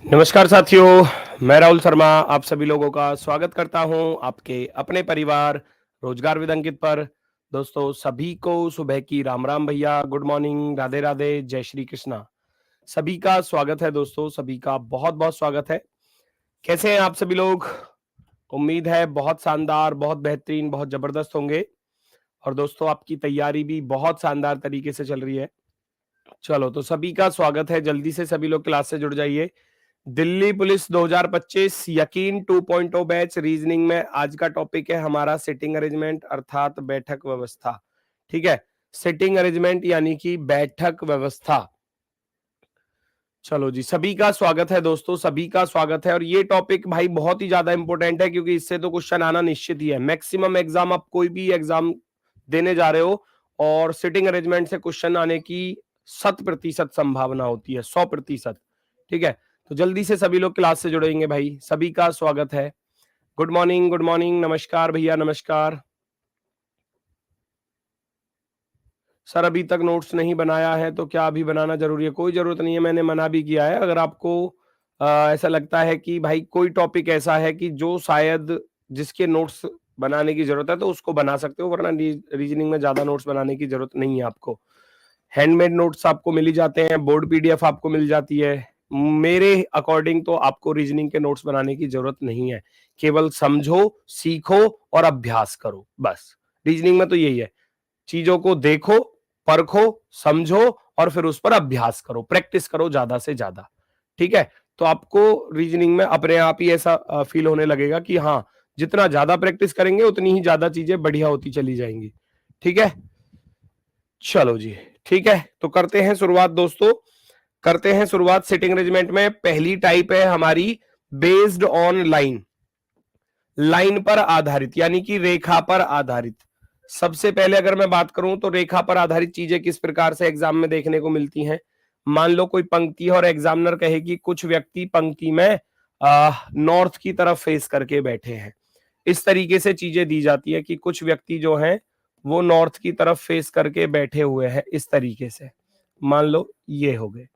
नमस्कार साथियों, मैं राहुल शर्मा आप सभी लोगों का स्वागत करता हूं आपके अपने परिवार रोजगार विद अंकित पर। दोस्तों सभी को सुबह की राम राम भैया, गुड मॉर्निंग, राधे राधे, जय श्री कृष्णा। सभी का स्वागत है दोस्तों, सभी का बहुत बहुत स्वागत है। कैसे हैं आप सभी लोग? उम्मीद है बहुत शानदार, बहुत बेहतरीन, बहुत जबरदस्त होंगे। और दोस्तों आपकी तैयारी भी बहुत शानदार तरीके से चल रही है। चलो तो सभी का स्वागत है, जल्दी से सभी लोग क्लास से जुड़ जाइए। दिल्ली पुलिस 2025 यकीन 2.0 बैच रीजनिंग में आज का टॉपिक है हमारा सिटिंग अरेंजमेंट अर्थात बैठक व्यवस्था। ठीक है, सिटिंग अरेंजमेंट यानी कि बैठक व्यवस्था। चलो जी, सभी का स्वागत है दोस्तों, सभी का स्वागत है। और ये टॉपिक भाई बहुत ही ज्यादा इंपॉर्टेंट है क्योंकि इससे तो क्वेश्चन आना निश्चित ही है। मैक्सिमम एग्जाम, आप कोई भी एग्जाम देने जा रहे हो और सिटिंग अरेंजमेंट से क्वेश्चन आने की 100% संभावना होती है, 100%। ठीक है, तो जल्दी से सभी लोग क्लास से जुड़ेंगे भाई, सभी का स्वागत है। गुड मॉर्निंग, गुड मॉर्निंग, नमस्कार भैया, नमस्कार। सर अभी तक नोट्स नहीं बनाया है तो क्या अभी बनाना जरूरी है? कोई जरूरत नहीं है, मैंने मना भी किया है। अगर आपको ऐसा लगता है कि भाई कोई टॉपिक ऐसा है कि जो शायद जिसके नोट्स बनाने की जरूरत है तो उसको बना सकते हो, वरना रीजनिंग में ज्यादा नोट्स बनाने की जरूरत नहीं है आपको। हैंडमेड नोट्स आपको मिल ही जाते हैं, बोर्ड पीडीएफ आपको मिल जाती है। मेरे अकॉर्डिंग तो आपको रीजनिंग के नोट्स बनाने की जरूरत नहीं है, केवल समझो, सीखो और अभ्यास करो, बस। रीजनिंग में तो यही है, चीजों को देखो, परखो, समझो और फिर उस पर अभ्यास करो, प्रैक्टिस करो ज्यादा से ज्यादा। ठीक है, तो आपको रीजनिंग में अपने आप ही ऐसा फील होने लगेगा कि हाँ, जितना ज्यादा प्रैक्टिस करेंगे उतनी ही ज्यादा चीजें बढ़िया होती चली जाएंगी। ठीक है, चलो जी, ठीक है, तो करते हैं शुरुआत दोस्तों, करते हैं शुरुआत। सिटिंग अरेंजमेंट में पहली टाइप है हमारी बेस्ड ऑन लाइन, लाइन पर आधारित यानी कि रेखा पर आधारित। सबसे पहले अगर मैं बात करूं तो रेखा पर आधारित चीजें किस प्रकार से एग्जाम में देखने को मिलती हैं। मान लो कोई पंक्ति है और एग्जामिनर कहे कि कुछ व्यक्ति पंक्ति में नॉर्थ की तरफ फेस करके बैठे हैं। इस तरीके से चीजें दी जाती है कि कुछ व्यक्ति जो हैं वो नॉर्थ की तरफ फेस करके बैठे हुए हैं, इस तरीके से। मान लो ये हो गए,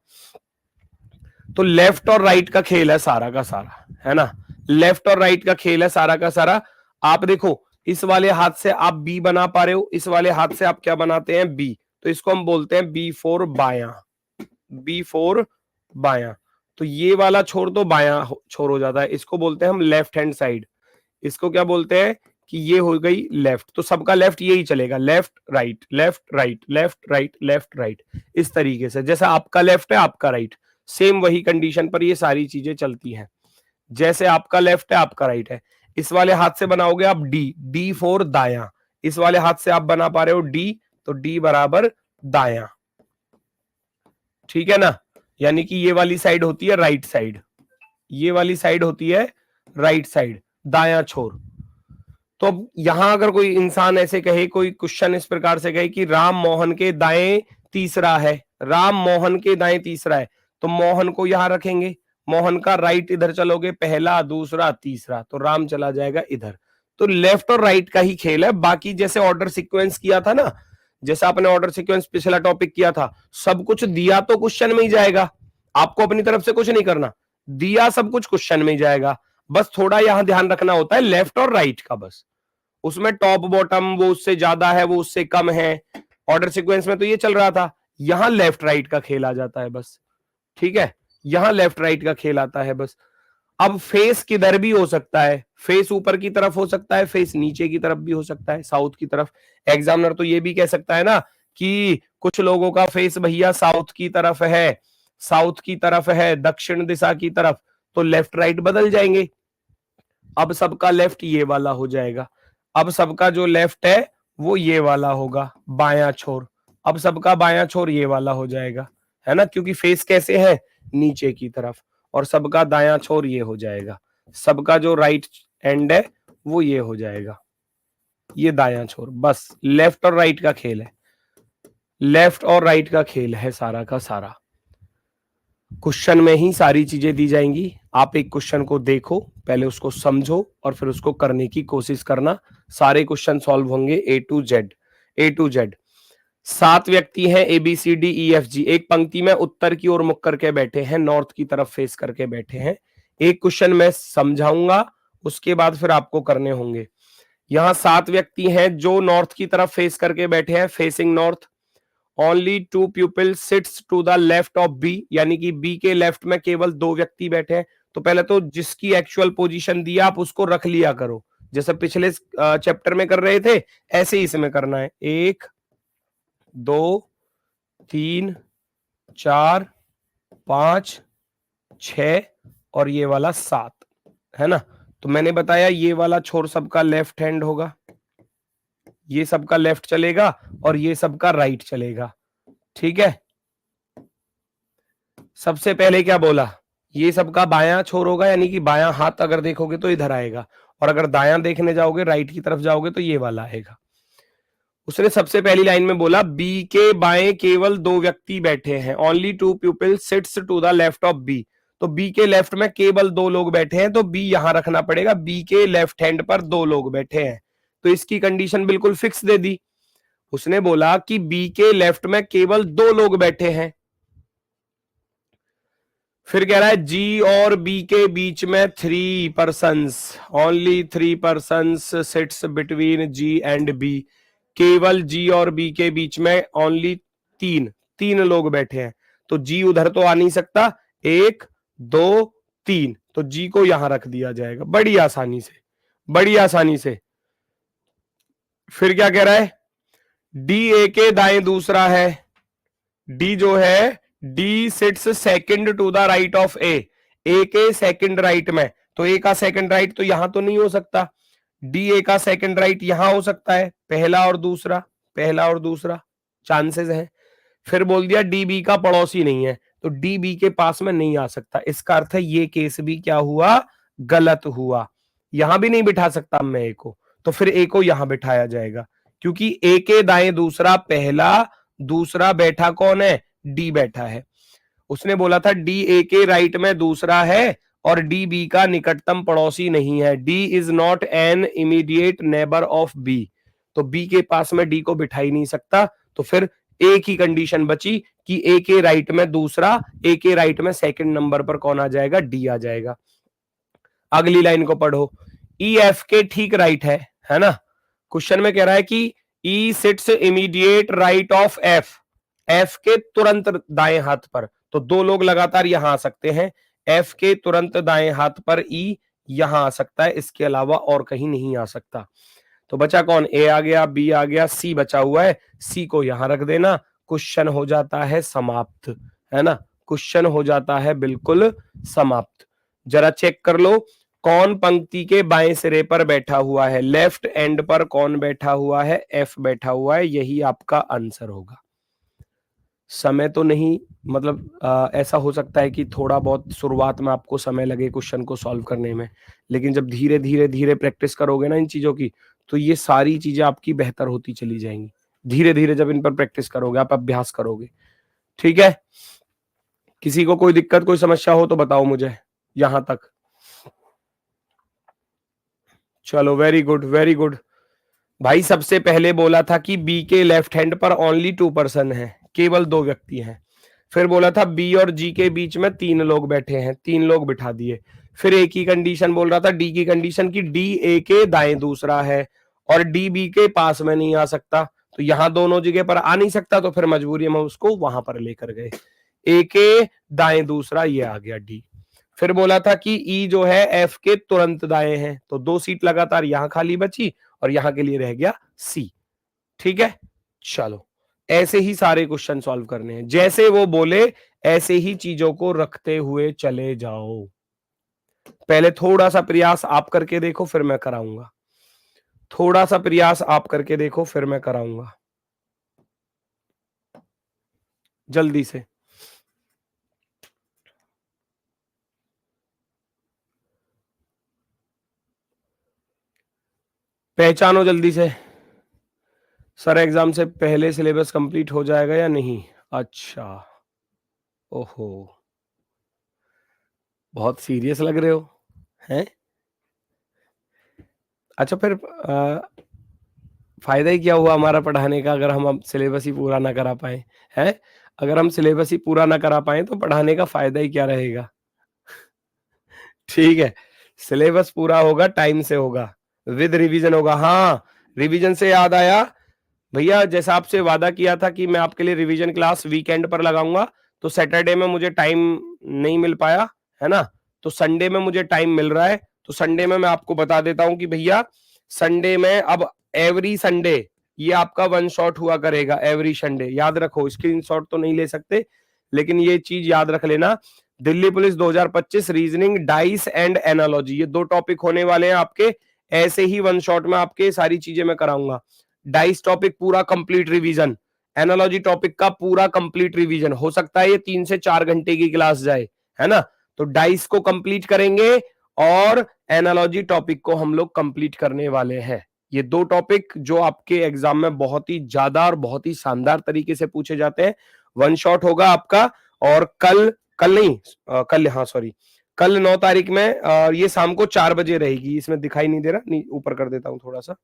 तो लेफ्ट और राइट का खेल है सारा का सारा, है ना। लेफ्ट और राइट का खेल है सारा का सारा। आप देखो, इस वाले हाथ से आप बी बना पा रहे हो, इस वाले हाथ से आप क्या बनाते हैं, बी, तो इसको हम बोलते हैं बी फोर बायां, बी फोर बायां। तो ये वाला छोर तो बायां छोर हो जाता है, इसको बोलते हैं हम लेफ्ट हैंड साइड। इसको क्या बोलते हैं कि ये हो गई लेफ्ट, तो सबका लेफ्ट यही चलेगा, left right, left right, left right, left right, इस तरीके से। जैसा आपका लेफ्ट है आपका राइट, सेम वही कंडीशन पर ये सारी चीजें चलती हैं। जैसे आपका लेफ्ट है आपका राइट है। इस वाले हाथ से बनाओगे आप डी, डी फोर दायां। इस वाले हाथ से आप बना पा रहे हो डी, तो डी बराबर दायां। ठीक है ना, यानी कि ये वाली साइड होती है राइट साइड, ये वाली साइड होती है राइट साइड, दायां छोर। तो अब यहां अगर कोई इंसान ऐसे कहे, कोई क्वेश्चन इस प्रकार से कहे कि राम मोहन के दाएं तीसरा है, राम मोहन के दाएं तीसरा है, तो मोहन को यहां रखेंगे, मोहन का राइट इधर चलोगे, पहला दूसरा तीसरा, तो राम चला जाएगा इधर। तो लेफ्ट और राइट का ही खेल है। बाकी जैसे ऑर्डर सीक्वेंस किया था ना, जैसा आपने ऑर्डर सीक्वेंस पिछला टॉपिक किया था, सब कुछ दिया तो क्वेश्चन में ही जाएगा, आपको अपनी तरफ से कुछ नहीं करना, दिया सब कुछ क्वेश्चन में ही जाएगा। बस थोड़ा यहां ध्यान रखना होता है लेफ्ट और राइट का, बस। उसमें टॉप बॉटम, वो उससे ज्यादा है, वो उससे कम है। ऑर्डर सीक्वेंस में तो ये चल रहा था, यहां लेफ्ट राइट का खेल आ जाता है, बस। ठीक है, यहां लेफ्ट राइट का खेल आता है, बस। अब फेस किधर भी हो सकता है, फेस ऊपर की तरफ हो सकता है, फेस नीचे की तरफ भी हो सकता है, साउथ की तरफ। एग्जामिनर तो ये भी कह सकता है ना कि कुछ लोगों का फेस भैया साउथ की तरफ है, साउथ की तरफ है, दक्षिण दिशा की तरफ, तो लेफ्ट राइट बदल जाएंगे। अब सबका लेफ्ट ये वाला हो जाएगा, अब सबका जो लेफ्ट है वो ये वाला होगा, बायां छोर। अब सबका बायां छोर ये वाला हो जाएगा, है ना, क्योंकि फेस कैसे है, नीचे की तरफ। और सबका दायां छोर ये हो जाएगा, सबका जो राइट एंड है वो ये हो जाएगा, ये दायां छोर। बस लेफ्ट और राइट का खेल है, लेफ्ट और राइट का खेल है सारा का सारा। क्वेश्चन में ही सारी चीजें दी जाएंगी। आप एक क्वेश्चन को देखो, पहले उसको समझो और फिर उसको करने की कोशिश करना। सारे क्वेश्चन सॉल्व होंगे A to Z, A to Z. 7 व्यक्ति हैं A B C D E F G, एक पंक्ति में उत्तर की ओर मुख करके बैठे हैं, नॉर्थ की तरफ फेस करके बैठे हैं। एक क्वेश्चन मैं समझाऊंगा, उसके बाद फिर आपको करने होंगे। यहाँ 7 व्यक्ति हैं जो नॉर्थ की तरफ फेस करके बैठे हैं, facing north. Only 2 people sits to the left of B, यानी कि बी के लेफ्ट में केवल 2 व्यक्ति बैठे हैं। तो पहले तो जिसकी एक्चुअल पोजीशन दी आप उसको रख लिया करो, जैसे पिछले चैप्टर में कर रहे थे, ऐसे ही इसमें करना है। 1 2 3 4 5 6 और ये वाला 7, है ना। तो मैंने बताया ये वाला छोर सबका लेफ्ट हैंड होगा, ये सबका लेफ्ट चलेगा और ये सबका राइट चलेगा, ठीक है। सबसे पहले क्या बोला, ये सबका बायां छोर होगा, यानी कि बायां हाथ अगर देखोगे तो इधर आएगा, और अगर दायां देखने जाओगे, राइट की तरफ जाओगे तो ये वाला आएगा। उसने सबसे पहली लाइन में बोला बी के बाएं केवल 2 व्यक्ति बैठे हैं, only 2 people sits to the left of B. तो बी के लेफ्ट में केवल 2 लोग बैठे हैं, तो बी यहां रखना पड़ेगा, बी के लेफ्ट हैंड पर 2 लोग बैठे हैं, तो इसकी कंडीशन बिल्कुल फिक्स दे दी। उसने बोला कि बी के लेफ्ट में केवल 2 लोग बैठे हैं, फिर कह रहा है जी और बी के बीच में 3 persons, only 3 persons sits between G and B. केवल जी और बी के बीच में ओनली 3 लोग बैठे हैं, तो जी उधर तो आ नहीं सकता, 1 2 3, तो जी को यहां रख दिया जाएगा बड़ी आसानी से, बड़ी आसानी से। फिर क्या कह रहा है, डी ए के दाएं दूसरा है, डी जो है D sits second to the right of A के सेकंड राइट में, तो ए का सेकंड राइट तो यहां तो नहीं हो सकता, डी ए का सेकंड राइट यहां हो सकता है, पहला और दूसरा, पहला और दूसरा चांसेस है। फिर बोल दिया डी बी का पड़ोसी नहीं है, तो डी बी के पास में नहीं आ सकता, इसका अर्थ है ये केस भी क्या हुआ, गलत हुआ। यहां भी नहीं बिठा सकता मैं ए को, तो फिर ए को यहां बिठाया जाएगा, क्योंकि ए के दाएं दूसरा पहला, दूसरा बैठा कौन है, डी बैठा है। उसने बोला था डी ए के राइट में दूसरा है और डी बी का निकटतम पड़ोसी नहीं है, D is not an immediate neighbour of B, तो बी के पास में डी को बिठा ही नहीं सकता। तो फिर एक ही कंडीशन बची कि ए के राइट में दूसरा, ए के राइट में सेकंड नंबर पर कौन आ जाएगा, डी आ जाएगा। अगली लाइन को पढ़ो, ई एफ के ठीक राइट है ना। क्वेश्चन में कह रहा है कि E sits immediate right of F, F के तुरंत दाएं हाथ पर, तो 2 लोग लगातार यहां आ सकते हैं, एफ के तुरंत दाएं हाथ पर ई यहां आ सकता है, इसके अलावा और कहीं नहीं आ सकता। तो बचा कौन, ए आ गया, बी आ गया, सी बचा हुआ है, सी को यहां रख देना, क्वेश्चन हो जाता है समाप्त, है ना, क्वेश्चन हो जाता है बिल्कुल समाप्त। जरा चेक कर लो कौन पंक्ति के बाएं सिरे पर बैठा हुआ है, लेफ्ट एंड पर कौन बैठा हुआ है, एफ बैठा हुआ है, यही आपका आंसर होगा। समय तो नहीं, मतलब ऐसा हो सकता है कि थोड़ा बहुत शुरुआत में आपको समय लगे क्वेश्चन को सॉल्व करने में, लेकिन जब धीरे धीरे धीरे प्रैक्टिस करोगे ना इन चीजों की, तो ये सारी चीजें आपकी बेहतर होती चली जाएंगी। धीरे धीरे जब इन पर प्रैक्टिस करोगे, आप अभ्यास करोगे, ठीक है। किसी को कोई दिक्कत, कोई समस्या हो तो बताओ मुझे यहां तक। चलो वेरी गुड, वेरी गुड। भाई सबसे पहले बोला था कि बी के लेफ्ट हैंड पर ओनली 2 पर्सन है, केवल 2 व्यक्ति हैं। फिर बोला था बी और जी के बीच में 3 लोग बैठे हैं, 3 लोग बिठा दिए। फिर ए की कंडीशन बोल रहा था, डी की कंडीशन की डी ए के दाएं दूसरा है और डी बी के पास में नहीं आ सकता, तो यहां दोनों जगह पर आ नहीं सकता, तो फिर मजबूरी में उसको वहां पर लेकर गए। ए के दाएं दूसरा ये आ गया डी। फिर बोला था कि ई जो है एफ के तुरंत दाएं है, तो 2 सीट लगातार यहां खाली बची और यहां के लिए रह गया सी, ठीक है। चलो ऐसे ही सारे क्वेश्चन सॉल्व करने हैं, जैसे वो बोले ऐसे ही चीजों को रखते हुए चले जाओ। पहले थोड़ा सा प्रयास आप करके देखो, फिर मैं कराऊंगा, थोड़ा सा प्रयास आप करके देखो, फिर मैं कराऊंगा, जल्दी से। पहचानो जल्दी से, सर एग्जाम से पहले सिलेबस कंप्लीट हो जाएगा या नहीं। अच्छा, ओहो, बहुत सीरियस लग रहे हो हैं। अच्छा, फायदा ही क्या हुआ हमारा पढ़ाने का, अगर हम अब सिलेबस ही पूरा ना करा पाए हैं? अगर हम सिलेबस ही पूरा ना करा पाए तो पढ़ाने का फायदा ही क्या रहेगा? ठीक है, सिलेबस पूरा होगा, टाइम से होगा, विद रिवीजन होगा। हाँ, रिवीजन से याद आया, भैया जैसा आपसे वादा किया था कि मैं आपके लिए रिवीजन क्लास वीकेंड पर लगाऊंगा, तो सैटरडे में मुझे टाइम नहीं मिल पाया, है ना? तो संडे में मुझे टाइम मिल रहा है, तो संडे में मैं आपको बता देता हूं कि भैया संडे में अब एवरी संडे ये आपका वन शॉट हुआ करेगा, एवरी संडे। याद रखो, स्क्रीनशॉट तो नहीं ले सकते, लेकिन ये चीज याद रख लेना। Delhi police 2025 reasoning, dice and analogy, ये 2 टॉपिक होने वाले हैं आपके, ऐसे ही वन शॉट में आपके सारी चीजें मैं कराऊंगा। डाइस टॉपिक पूरा कंप्लीट रिवीजन, एनालॉजी टॉपिक का पूरा कंप्लीट रिवीजन। हो सकता है ये 3 से 4 घंटे की क्लास जाए, है ना? तो डाइस को कंप्लीट करेंगे और एनालॉजी टॉपिक को हम लोग कंप्लीट करने वाले हैं। ये 2 टॉपिक जो आपके एग्जाम में बहुत ही ज्यादा और बहुत ही शानदार तरीके से पूछे जाते हैं। वन शॉट होगा आपका, और कल नहीं, कल, हाँ सॉरी, कल 9 तारीख में ये शाम को 4 बजे रहेगी। इसमें दिखाई नहीं दे रहा, ऊपर कर देता हूं थोड़ा सा।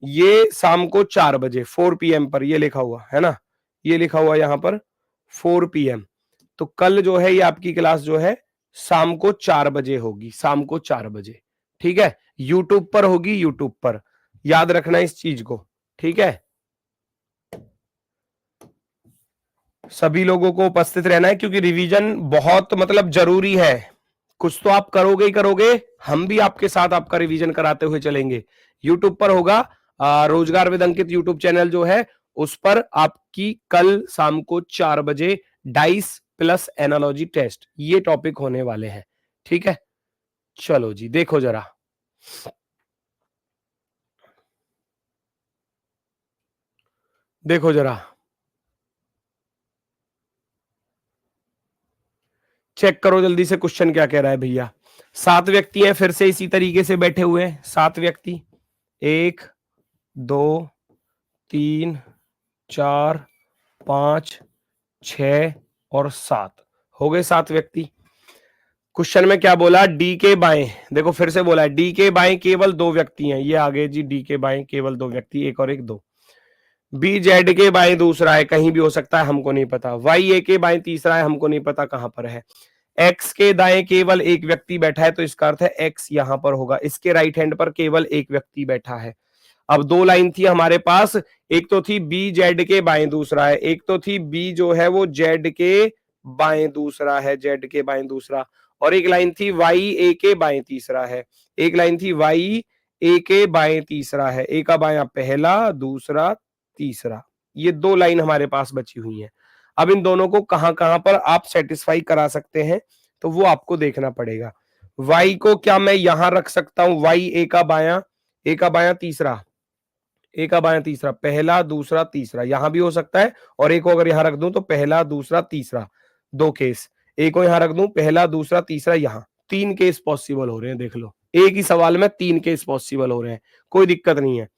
ये शाम को 4 बजे 4 PM पर ये लिखा हुआ है ना, ये लिखा हुआ यहाँ पर 4 PM। तो कल जो है ये आपकी क्लास जो है शाम को 4 बजे होगी, शाम को 4 बजे। ठीक है, यूट्यूब पर होगी, यूट्यूब पर। याद रखना इस चीज को, ठीक है? सभी लोगों को उपस्थित रहना है, क्योंकि रिवीजन बहुत मतलब जरूरी है। कुछ तो आप करोगे ही करोगे, हम भी आपके साथ आपका रिवीजन कराते हुए चलेंगे। यूट्यूब पर होगा, रोजगार विद अंकित यूट्यूब चैनल जो है उस पर आपकी कल शाम को 4 बजे डाइस प्लस एनालॉजी टेस्ट ये टॉपिक होने वाले हैं। ठीक है, चलो जी देखो जरा, देखो जरा, चेक करो जल्दी से क्वेश्चन क्या कह रहा है भैया। 7 व्यक्ति हैं, फिर से इसी तरीके से बैठे हुए हैं 7 व्यक्ति, 1 2 3 4 5 6 और 7 हो गए 7 व्यक्ति। क्वेश्चन में क्या बोला, डी के बाएं, देखो फिर से बोला है डी के बाएं केवल 2 व्यक्ति हैं, ये आगे जी, डी के बाएं केवल 2 व्यक्ति, एक और एक, 2। बी जेड के बाएं दूसरा है, कहीं भी हो सकता है, हमको नहीं पता। वाई ए के बाएं तीसरा है, हमको नहीं पता कहां पर है। एक्स के दाएं केवल एक व्यक्ति बैठा है, तो इसका अर्थ है एक्स यहां पर होगा। इसके राइट हैंड पर केवल एक व्यक्ति बैठा है। अब 2 लाइन थी हमारे पास, एक तो थी बी जेड के बाएं दूसरा है, एक तो थी बी जो है वो जेड के बाएं दूसरा है, जेड के बाएं दूसरा, और एक लाइन थी वाई ए के बाएं तीसरा है, एक लाइन थी वाई ए के बाएं तीसरा है, ए का बायां पहला, दूसरा, तीसरा। ये 2 लाइन हमारे पास बची हुई है। अब इन दोनों को कहां कहां पर आप सेटिस्फाई करा सकते हैं, तो वो आपको देखना पड़ेगा। वाई को क्या मैं यहां रख सकता हूं, वाई ए का बायां, ए का बायां तीसरा, ए का बायां तीसरा, पहला दूसरा तीसरा, यहां भी हो सकता है। और ए को अगर यहां रख दूं तो पहला दूसरा तीसरा, 2 केस। ए को यहां रख दूं, पहला दूसरा तीसरा, यहां 3 केस पॉसिबल हो रहे हैं। देख लो, एक ही सवाल में 3 केस पॉसिबल हो रहे हैं, कोई दिक्कत नहीं है।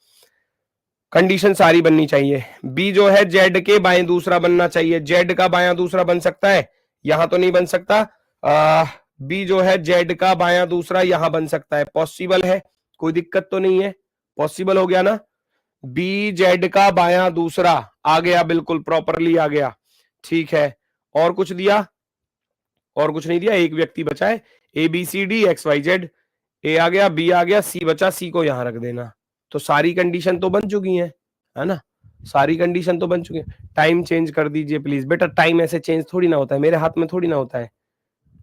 कंडीशन सारी बननी चाहिए। बी जो है जेड के बाएं दूसरा बनना चाहिए, जेड का बायां दूसरा बन सकता है, यहां तो नहीं बन सकता। बी जो है जेड का बायां दूसरा यहां बन सकता है, पॉसिबल है, कोई दिक्कत तो नहीं है, पॉसिबल हो गया ना। बी जेड का बायां दूसरा आ गया, बिल्कुल प्रॉपरली आ गया, ठीक है। और कुछ दिया, और कुछ नहीं दिया, एक व्यक्ति बचा है, A B C D X Y Z, A आ गया, बी आ गया, सी बचा, सी को यहां रख देना। तो सारी कंडीशन तो बन चुकी है ना, सारी कंडीशन तो बन चुकी है। टाइम चेंज कर दीजिए प्लीज। बेटा टाइम ऐसे चेंज थोड़ी ना होता है, मेरे हाथ में थोड़ी ना होता है।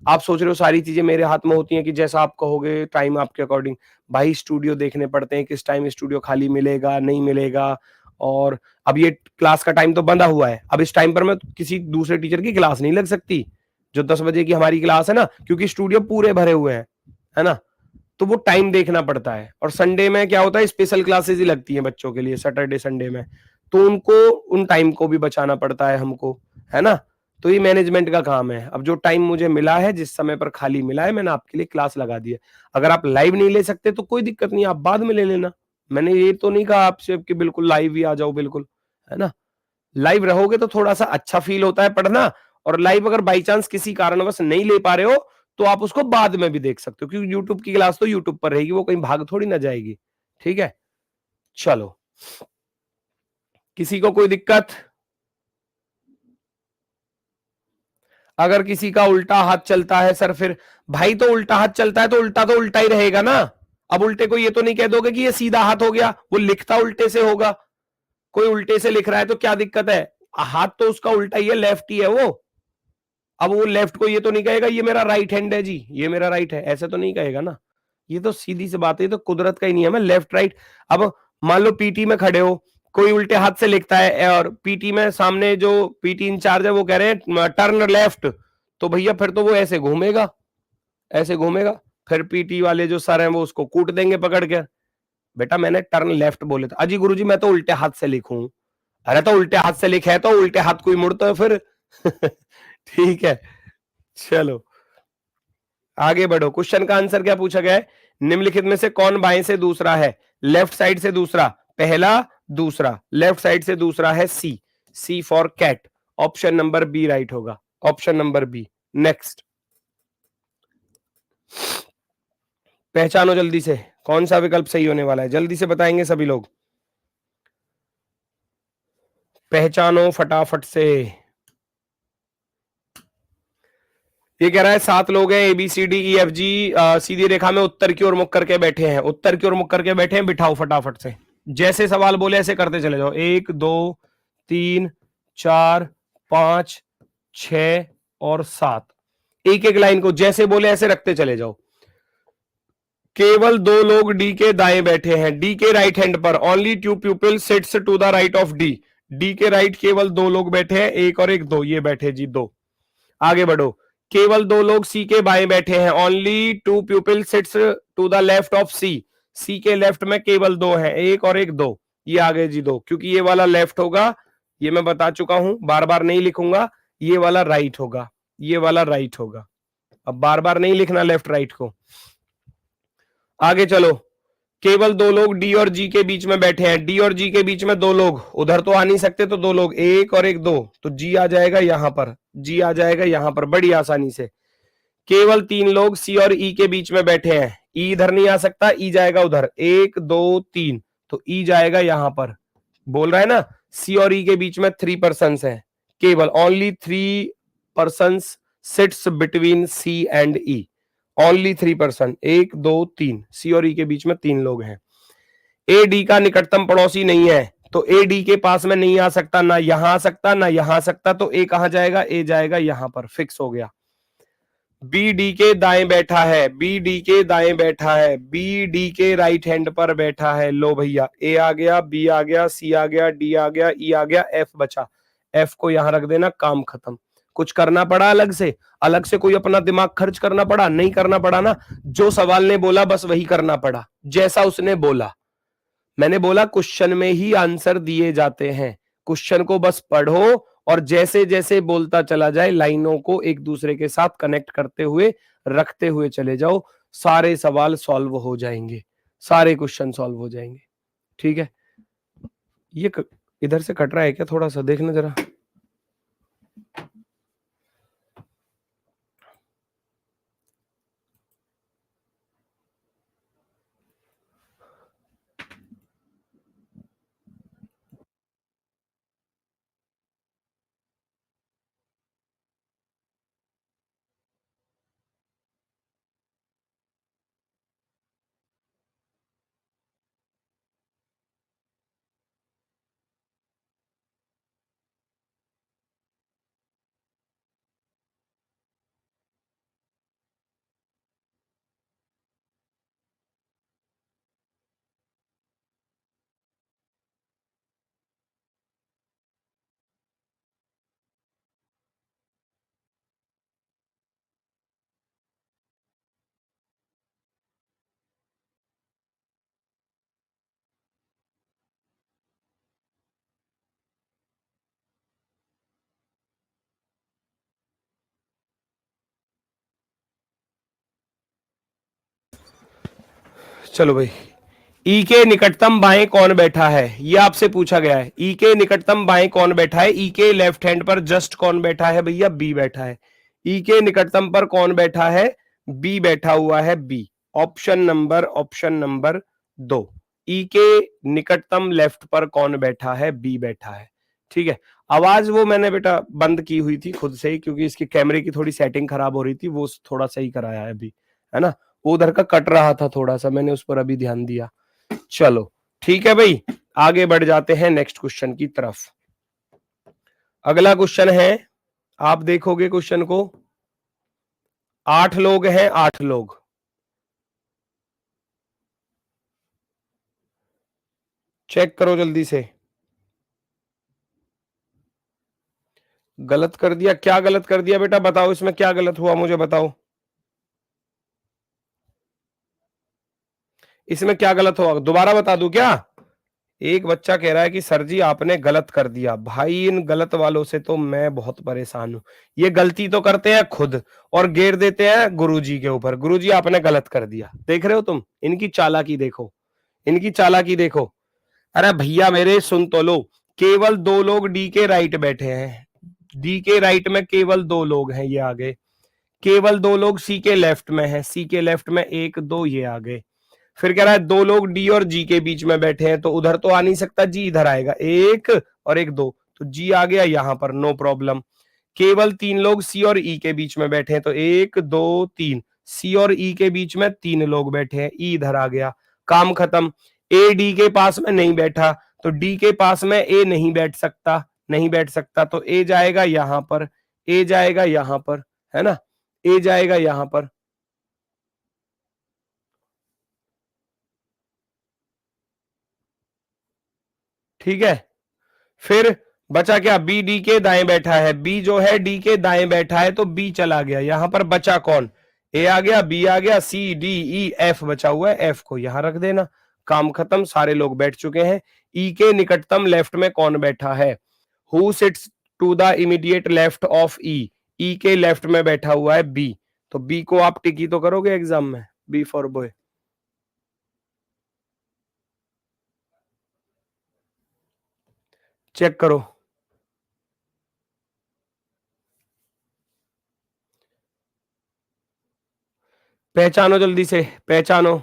आप सोच रहे हो सारी चीजें मेरे हाथ में होती हैं कि जैसा आप कहोगे टाइम आपके अकॉर्डिंग। भाई स्टूडियो देखने पड़ते हैं, किस टाइम स्टूडियो खाली मिलेगा नहीं मिलेगा। और अब ये क्लास का टाइम तो बंधा हुआ है, अब इस टाइम पर मैं किसी दूसरे टीचर की क्लास नहीं लग सकती, जो 10 बजे की हमारी क्लास है ना, क्योंकि स्टूडियो पूरे भरे हुए हैं, है ना। तो वो टाइम देखना पड़ता है। और संडे में क्या होता है, स्पेशल क्लासेस ही लगती हैं बच्चों के लिए, सैटरडे संडे में, तो उनको उन टाइम को भी बचाना पड़ता है हमको, है ना। तो ये मैनेजमेंट का काम है। अब जो टाइम मुझे मिला है, जिस समय पर खाली मिला है, मैंने आपके लिए क्लास लगा दी है। अगर आप लाइव नहीं ले सकते तो कोई दिक्कत नहीं, आप बाद में ले लेना। मैंने ये तो नहीं कहा आपसे कि बिल्कुल लाइव ही आ जाओ, बिल्कुल, है ना। लाइव रहोगे तो थोड़ा सा अच्छा फील होता है पढ़ना। और लाइव अगर बाई चांस किसी कारणवश नहीं ले पा रहे हो, तो आप उसको बाद में भी देख सकते हो, क्योंकि यूट्यूब की क्लास तो यूट्यूब पर रहेगी, वो कहीं भाग थोड़ी ना जाएगी। ठीक है, चलो, किसी को कोई दिक्कत? अगर किसी का उल्टा हाथ चलता है सर, फिर भाई तो उल्टा हाथ चलता है तो उल्टा ही रहेगा ना। अब उल्टे को ये तो नहीं कह दोगे कि ये सीधा हाथ हो गया, वो लिखता उल्टे से होगा। कोई उल्टे से लिख रहा है तो क्या दिक्कत है? हाथ तो उसका उल्टा ही है, लेफ्ट ही है वो। अब वो लेफ्ट को ये तो नहीं कहेगा ये मेरा राइट हैंड है जी, ये मेरा राइट है, ऐसे तो नहीं कहेगा ना। ये तो सीधी सी बात है, ये तो कुदरत का ही नियम है, लेफ्ट राइट। अब मान लो पीटी में खड़े हो, कोई उल्टे हाथ से लिखता है और पीटी में सामने जो पीटी इंचार्ज है वो कह रहे हैं टर्न लेफ्ट, तो भैया फिर तो वो ऐसे घूमेगा, ऐसे घूमेगा। फिर पीटी वाले जो सर हैं वो उसको कूट देंगे पकड़ के, बेटा मैंने टर्न लेफ्ट बोले थे। अजी गुरुजी मैं तो उल्टे हाथ से लिखूं। अरे तो उल्टे हाथ से लिखे है तो उल्टे हाथ को ही मुड़ते हो फिर। ठीक है, चलो आगे बढ़ो। क्वेश्चन का आंसर क्या पूछा गया है? निम्नलिखित में से कौन बाएं से दूसरा है? लेफ्ट साइड से दूसरा, पहला, दूसरा। लेफ्ट साइड से दूसरा है C, C for cat. Option number B right होगा, ऑप्शन नंबर बी। नेक्स्ट, पहचानो जल्दी से कौन सा विकल्प सही होने वाला है, जल्दी से बताएंगे सभी लोग, पहचानो फटाफट से। ये कह रहा है 7 लोग हैं, A B C D E F G, सीधी रेखा में उत्तर की ओर मुख करके बैठे हैं, उत्तर की ओर मुख करके बैठे हैं, बिठाओ फटाफट से। जैसे सवाल बोले ऐसे करते चले जाओ। 1 2 3 4 5 6 और 7, एक एक लाइन को जैसे बोले ऐसे रखते चले जाओ। केवल 2 लोग डी के दाएं बैठे हैं, डी के राइट हैंड पर। Only 2 people sits to the right of D. D के राइट केवल 2 लोग बैठे हैं, एक और एक, दो, ये बैठे जी 2। आगे बढ़ो। केवल 2 लोग सी के बाएं बैठे हैं, only 2 people sits to the left of C. C के लेफ्ट में केवल 2 हैं, एक और एक, दो, ये आ गए जी 2, क्योंकि ये वाला लेफ्ट होगा, ये मैं बता चुका हूं, बार बार नहीं लिखूंगा। ये वाला राइट होगा, ये वाला राइट होगा। अब बार बार नहीं लिखना लेफ्ट राइट को। आगे चलो। केवल 2 लोग डी और जी के बीच में बैठे हैं, डी और जी के बीच में 2 लोग, उधर तो आ नहीं सकते तो 2 लोग, एक और एक, दो, तो जी आ जाएगा यहां पर, जी आ जाएगा यहां पर बड़ी आसानी से। केवल 3 लोग सी और ई के बीच में बैठे हैं, ई इधर नहीं आ सकता, ई जाएगा उधर, 1 2 3, तो ई जाएगा यहां पर। बोल रहा है ना, सी और ई के बीच में 3 पर्सन्स हैं, केवल only 3 persons sits between C and E. Only 3 person, 1 2 3, C और ई के बीच में 3 लोग हैं। ए डी का निकटतम पड़ोसी नहीं है, तो ए डी के पास में नहीं आ सकता, ना यहां आ सकता ना यहां आ सकता, तो ए कहां जाएगा? ए जाएगा यहां पर, फिक्स हो गया। बी डी के दाएं बैठा है, बी डी के दाएं बैठा है, बी डी के राइट हैंड पर बैठा है। लो भैया, ए आ गया, बी आ गया, सी आ गया, डी आ गया, ई आ गया, एफ बचा। एफ को यहां रख देना, काम खत्म। कुछ करना पड़ा अलग से? अलग से कोई अपना दिमाग खर्च करना पड़ा? नहीं करना पड़ा ना। जो सवाल ने बोला बस वही करना पड़ा, जैसा उसने बोला। मैंने बोला क्वेश्चन में ही आंसर दिए जाते हैं, क्वेश्चन को बस पढ़ो और जैसे जैसे बोलता चला जाए लाइनों को एक दूसरे के साथ कनेक्ट करते हुए रखते हुए चले जाओ, सारे सवाल सॉल्व हो जाएंगे, सारे क्वेश्चन सॉल्व हो जाएंगे। ठीक है, ये इधर से कट रहा है क्या? थोड़ा सा देखना जरा। चलो भाई, ई के निकटतम बाएं कौन बैठा है, ये आपसे पूछा गया है। ई के निकटतम बाएं कौन बैठा है? ई के लेफ्ट हैंड पर जस्ट कौन बैठा है भैया? बी बैठा है। ई के निकटतम पर कौन बैठा है? बी बैठा हुआ है, बी। ऑप्शन नंबर 2, ई के निकटतम लेफ्ट पर कौन बैठा है? बी बैठा है। ठीक है, आवाज वो मैंने बेटा बंद की हुई थी खुद से ही, क्योंकि इसकी कैमरे की थोड़ी सेटिंग खराब हो रही थी, वो थोड़ा सही कराया है अभी, है ना। वो उधर का कट रहा था थोड़ा सा, मैंने उस पर अभी ध्यान दिया। चलो ठीक है भाई, आगे बढ़ जाते हैं नेक्स्ट क्वेश्चन की तरफ। अगला क्वेश्चन है, आप देखोगे क्वेश्चन को, 8 लोग हैं, 8 लोग। चेक करो जल्दी से। गलत कर दिया? क्या गलत कर दिया बेटा, बताओ इसमें क्या गलत हुआ, मुझे बताओ इसमें क्या गलत हुआ, दोबारा बता दूं क्या? एक बच्चा कह रहा है कि सर जी आपने गलत कर दिया। भाई इन गलत वालों से तो मैं बहुत परेशान हूं। ये गलती तो करते हैं खुद और घेर देते हैं गुरुजी के ऊपर, गुरुजी आपने गलत कर दिया। देख रहे हो तुम इनकी चालाकी, देखो इनकी चालाकी देखो। अरे भैया मेरे सुन तो लो, केवल 2 लोग डी के राइट बैठे हैं, डी के राइट में केवल 2 लोग हैं, ये आगे। केवल 2 लोग सी के लेफ्ट में है, सी के लेफ्ट में 1 2 ये आगे। फिर कह रहा है 2 लोग डी और जी के बीच में बैठे हैं, तो उधर तो आ नहीं सकता, जी इधर आएगा, 1 और 1 2, तो जी आ गया यहां पर, नो प्रॉब्लम। केवल 3 लोग सी और ई के बीच में बैठे हैं, तो 1 2 3, सी और ई के बीच में 3 लोग बैठे हैं, ई इधर आ गया, काम खत्म। ए डी के पास में नहीं बैठा, तो डी के पास में ए नहीं बैठ सकता, नहीं बैठ सकता, तो ए जाएगा यहां पर, ए जाएगा यहां पर, है ना, ए जाएगा यहां पर। ठीक है, फिर बचा क्या, बी डी के दाएं बैठा है, बी जो है डी के दाएं बैठा है, तो बी चला गया, यहां पर बचा कौन, ए आ गया, बी आ गया, सी डी ई एफ बचा हुआ है, एफ को यहां रख देना, काम खत्म, सारे लोग बैठ चुके हैं। ई के निकटतम लेफ्ट में कौन बैठा है? Who sits to the immediate left of E? E के लेफ्ट में बैठा हुआ है बी, तो बी को आप टिकी तो करोगे एग्जाम में, बी फॉर बॉय। चेक करो, पहचानो जल्दी से, पहचानो।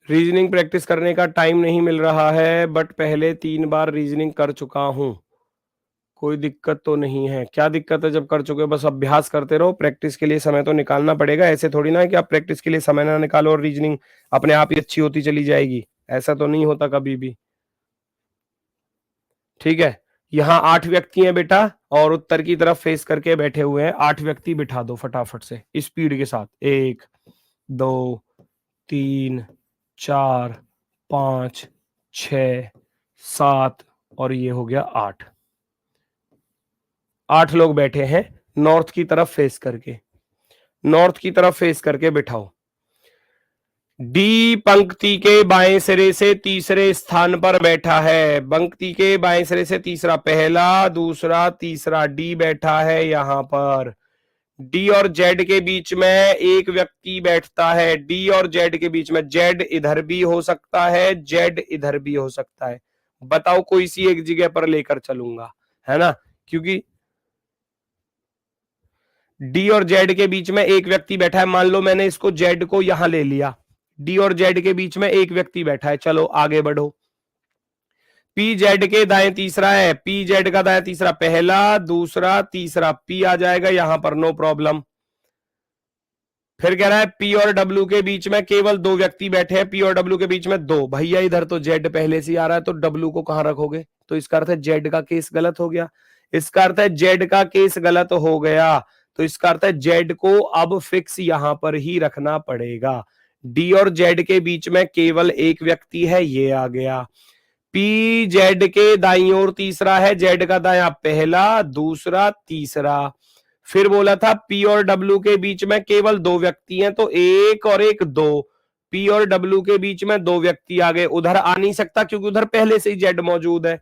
रीजनिंग प्रैक्टिस करने का टाइम नहीं मिल रहा है, बट पहले 3 बार रीजनिंग कर चुका हूं, कोई दिक्कत तो नहीं है। क्या दिक्कत है जब कर चुके हो? बस अभ्यास करते रहो, प्रैक्टिस के लिए समय तो निकालना पड़ेगा, ऐसे थोड़ी ना है कि आप प्रैक्टिस के लिए समय ना निकालो और रीजनिंग अपने आप ही अच्छी होती चली जाएगी, ऐसा तो नहीं होता कभी भी। ठीक है, यहाँ 8 व्यक्ति हैं बेटा, और उत्तर की तरफ फेस करके बैठे हुए हैं, 8 व्यक्ति बिठा दो फटाफट से स्पीड के साथ, 1 2 3 4 5 6 7 और ये हो गया 8। 8 लोग बैठे हैं नॉर्थ की तरफ फेस करके, नॉर्थ की तरफ फेस करके बिठाओ। डी पंक्ति के बाएं सिरे से तीसरे स्थान पर बैठा है, पंक्ति के बाएं सिरे से तीसरा, पहला दूसरा तीसरा डी बैठा है यहां पर। डी और जेड के बीच में एक व्यक्ति बैठता है, डी और जेड के बीच में, जेड इधर भी हो सकता है, जेड इधर भी हो सकता है, बताओ कोई सी एक जगह पर लेकर चलूंगा, है ना, क्योंकि डी और जेड के बीच में एक व्यक्ति बैठा है, मान लो मैंने इसको जेड को यहां ले लिया, डी और जेड के बीच में एक व्यक्ति बैठा है, चलो आगे बढ़ो। पी जेड के दाएं तीसरा है, पी जेड का दाएं तीसरा, पहला दूसरा तीसरा, पी आ जाएगा यहां पर, नो प्रॉब्लम। फिर कह रहा है पी और डब्ल्यू के बीच में केवल 2 व्यक्ति बैठे हैं, पी और डब्ल्यू के बीच में 2, भैया इधर तो जेड पहले से आ रहा है, तो डब्ल्यू को कहां रखोगे, तो इसका अर्थ है जेड का केस गलत हो गया, इसका अर्थ है जेड का केस गलत हो गया, तो इसका अर्थ है जेड को अब फिक्स यहां पर ही रखना पड़ेगा। डी और जेड के बीच में केवल एक व्यक्ति है, ये आ गया। पी जेड के दाईं ओर तीसरा है, जेड का दायां पहला दूसरा तीसरा। फिर बोला था पी और डब्ल्यू के बीच में केवल 2 व्यक्ति हैं, तो 1 और 1 2, पी और डब्ल्यू के बीच में 2 व्यक्ति आ गए, उधर आ नहीं सकता क्योंकि उधर पहले से ही जेड मौजूद है।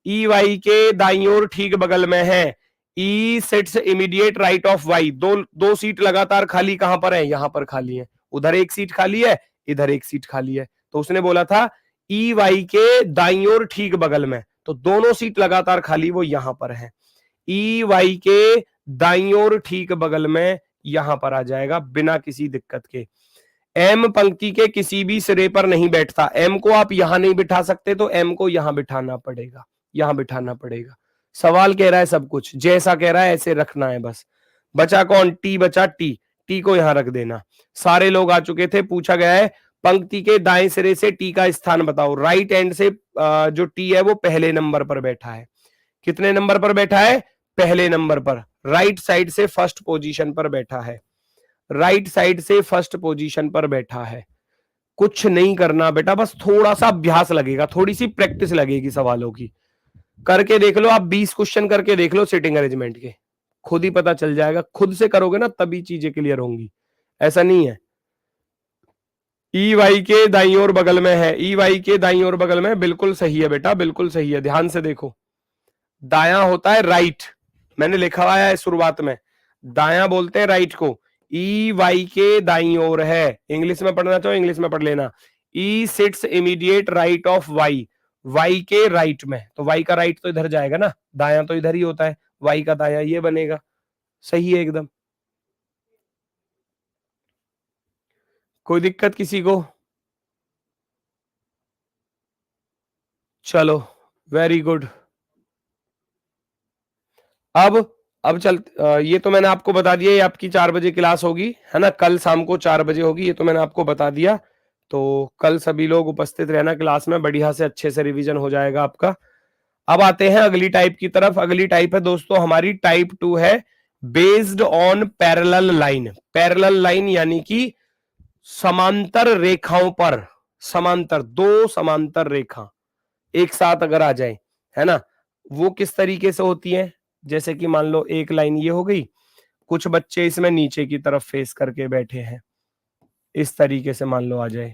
ई वाई के दाईं ओर ठीक बगल में है, E sits immediate right of Y, दो सीट लगातार खाली कहां पर है, यहां पर खाली है, उधर एक सीट खाली है, इधर एक सीट खाली है, तो उसने बोला था ई वाई के दाईं ओर ठीक बगल में, तो दोनों सीट लगातार खाली वो यहां पर है, ई वाई के दाईं ओर ठीक बगल में यहां पर आ जाएगा बिना किसी दिक्कत के। एम पंक्ति के किसी भी सिरे पर नहीं बैठता। एम को आप यहां नहीं बिठा सकते तो एम को यहां बिठाना पड़ेगा, यहां बिठाना पड़ेगा। सवाल कह रहा है सब कुछ जैसा कह रहा है ऐसे रखना है बस। बचा कौन? टी बचा, टी, टी को यहां रख देना। सारे लोग आ चुके थे। पूछा गया है पंक्ति के दाएं सिरे से टी का स्थान बताओ। राइट एंड से जो टी है वो पहले नंबर पर बैठा है। कितने नंबर पर बैठा है? पहले नंबर पर। राइट साइड से फर्स्ट पोजीशन पर बैठा है। राइट साइड से फर्स्ट पोजीशन पर बैठा है। कुछ नहीं करना बेटा, बस थोड़ा सा अभ्यास लगेगा, थोड़ी सी प्रैक्टिस लगेगी सवालों की। करके देख लो आप, 20 क्वेश्चन करके देख लो सिटिंग अरेंजमेंट के, खुद ही पता चल जाएगा। खुद से करोगे ना तभी चीजें क्लियर होंगी, ऐसा नहीं है। ई वाई के दाईं ओर बगल में है, ई वाई के दाईं ओर बगल में, बिल्कुल सही है बेटा, बिल्कुल सही है। ध्यान से देखो, दायां होता है राइट, मैंने लिखा हुआ है शुरुआत में, दायां बोलते हैं राइट को। ई वाई के दाईं ओर है। इंग्लिश में पढ़ना चाहो इंग्लिश में पढ़ लेना। E sits immediate right of Y, Y के राइट में, तो वाई का राइट तो इधर जाएगा ना, दायां तो इधर ही होता है, वाई का दायां ये बनेगा। सही है एकदम। कोई दिक्कत किसी को? चलो वेरी गुड। अब चल, ये तो मैंने आपको बता दिया, ये आपकी 4 बजे क्लास होगी, है ना, कल शाम को 4 बजे होगी, ये तो मैंने आपको बता दिया। तो कल सभी लोग उपस्थित रहना क्लास में, बढ़िया से अच्छे से रिवीजन हो जाएगा आपका। अब आते हैं अगली टाइप की तरफ। अगली टाइप है दोस्तों हमारी टाइप 2 है, based on parallel line. Parallel line यानी कि समांतर रेखाओं पर, समांतर, दो समांतर रेखा एक साथ अगर आ जाए, है ना, वो किस तरीके से होती है? जैसे कि मान लो एक लाइन ये हो गई, कुछ बच्चे इसमें नीचे की तरफ फेस करके बैठे हैं, इस तरीके से मान लो आ जाए,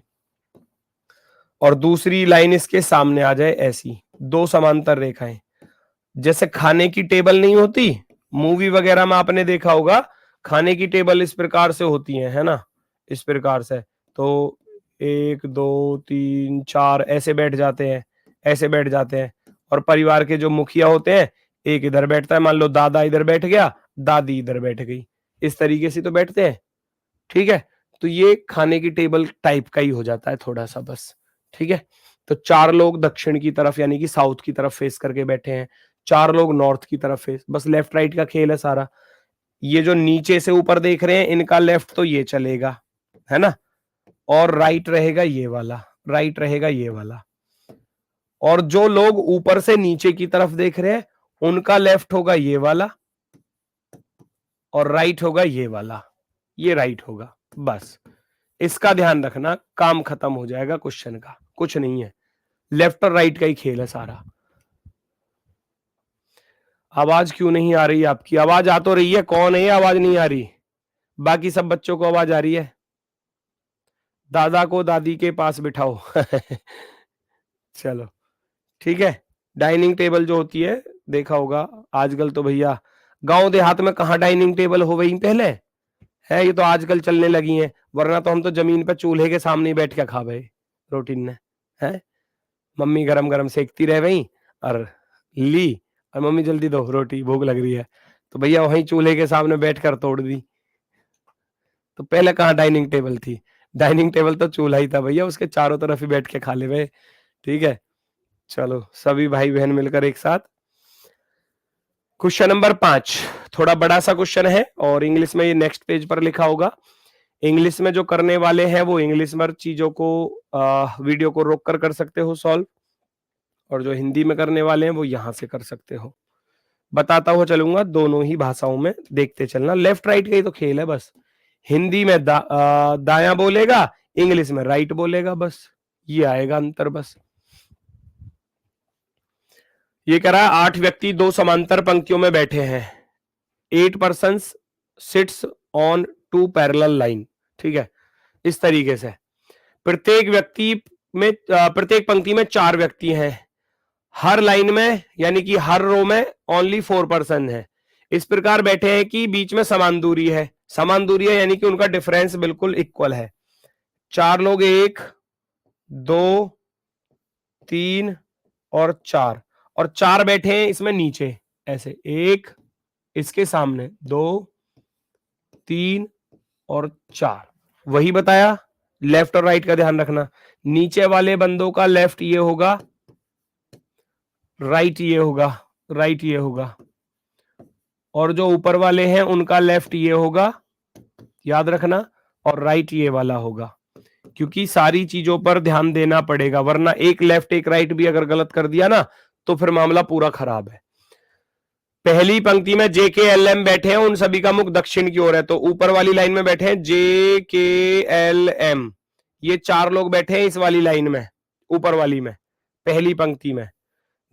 और दूसरी लाइन इसके सामने आ जाए, ऐसी दो समांतर रेखाएं। जैसे खाने की टेबल नहीं होती, मूवी वगैरह में आपने देखा होगा, खाने की टेबल इस प्रकार से होती है ना, इस प्रकार से। तो 1 2 3 4 ऐसे बैठ जाते हैं, ऐसे बैठ जाते हैं। और परिवार के जो मुखिया होते हैं, एक इधर बैठता है, मान लो दादा इधर बैठ गया, दादी इधर बैठ गई, इस तरीके से तो बैठते हैं, ठीक है। तो ये खाने की टेबल टाइप का ही हो जाता है थोड़ा सा, बस, ठीक है। तो 4 लोग दक्षिण की तरफ यानी कि साउथ की तरफ फेस करके बैठे हैं, 4 लोग नॉर्थ की तरफ फेस, बस लेफ्ट राइट का खेल है सारा। ये जो नीचे से ऊपर देख रहे हैं, इनका लेफ्ट तो ये चलेगा, है ना, और राइट रहेगा ये वाला, राइट रहेगा ये वाला। और जो लोग ऊपर से नीचे की तरफ देख रहे हैं, उनका लेफ्ट होगा ये वाला, और राइट होगा ये वाला, ये राइट होगा। बस इसका ध्यान रखना, काम खत्म हो जाएगा क्वेश्चन का, कुछ नहीं है, लेफ्ट और राइट का ही खेल है सारा। आवाज क्यों नहीं आ रही? आपकी आवाज आ तो रही है, कौन है ये आवाज नहीं आ रही? बाकी सब बच्चों को आवाज आ रही है। दादा को दादी के पास बिठाओ। चलो ठीक है। डाइनिंग टेबल जो होती है, देखा होगा आजकल तो भैया गांव देहात में कहाँ डाइनिंग टेबल हो गई पहले, है ये तो आजकल चलने लगी हैं, वरना तो हम तो जमीन पे चूल्हे के सामने ही बैठ के खा गए रोटी ने, है, मम्मी गरम गरम सेकती रह गई, और ली, और मम्मी जल्दी दो रोटी, भूख लग रही है, तो भैया वहीं चूल्हे के सामने बैठकर तोड़ दी। तो पहले कहाँ डाइनिंग टेबल थी? डाइनिंग टेबल तो चूल्हा ही था भैया, उसके चारों तरफ ही बैठ के खा ले गए, ठीक है। चलो सभी भाई बहन मिलकर एक साथ। क्वेश्चन नंबर 5 थोड़ा बड़ा सा क्वेश्चन है, और इंग्लिश में ये नेक्स्ट पेज पर लिखा होगा। इंग्लिश में जो करने वाले हैं वो इंग्लिश में चीजों को वीडियो को रोक कर सकते हो सॉल्व, और जो हिंदी में करने वाले हैं वो यहां से कर सकते हो। बताता हुआ चलूंगा दोनों ही भाषाओं में, देखते चलना, लेफ्ट राइट का ही तो खेल है बस। हिंदी में दायां बोलेगा, इंग्लिश में राइट बोलेगा, बस ये आएगा अंतर बस। ये कह रहा है 8 व्यक्ति 2 समांतर पंक्तियों में बैठे हैं, 8 persons sits on 2 parallel line, ठीक है, इस तरीके से। प्रत्येक व्यक्ति में प्रत्येक पंक्ति में 4 व्यक्ति हैं, हर लाइन में यानी कि हर रो में ओनली 4 पर्सन है। इस प्रकार बैठे हैं कि बीच में समान दूरी है, समान दूरी है यानी कि उनका डिफरेंस बिल्कुल इक्वल है। 4 लोग, 1 2 3 और 4, और 4 बैठे हैं इसमें नीचे ऐसे, 1 इसके सामने, 2 3 और 4, वही बताया लेफ्ट और राइट का ध्यान रखना। नीचे वाले बंदों का लेफ्ट ये होगा, राइट ये होगा, राइट ये होगा, और जो ऊपर वाले हैं उनका लेफ्ट ये होगा, याद रखना, और राइट ये वाला होगा, क्योंकि सारी चीजों पर ध्यान देना पड़ेगा, वरना एक लेफ्ट एक राइट भी अगर गलत कर दिया ना तो फिर मामला पूरा खराब है। पहली पंक्ति में जे के एल एम बैठे हैं, उन सभी का मुख दक्षिण की ओर है, तो ऊपर वाली लाइन में बैठे हैं जे के एल एम, ये 4 लोग बैठे हैं इस वाली लाइन में, ऊपर वाली में, पहली पंक्ति में।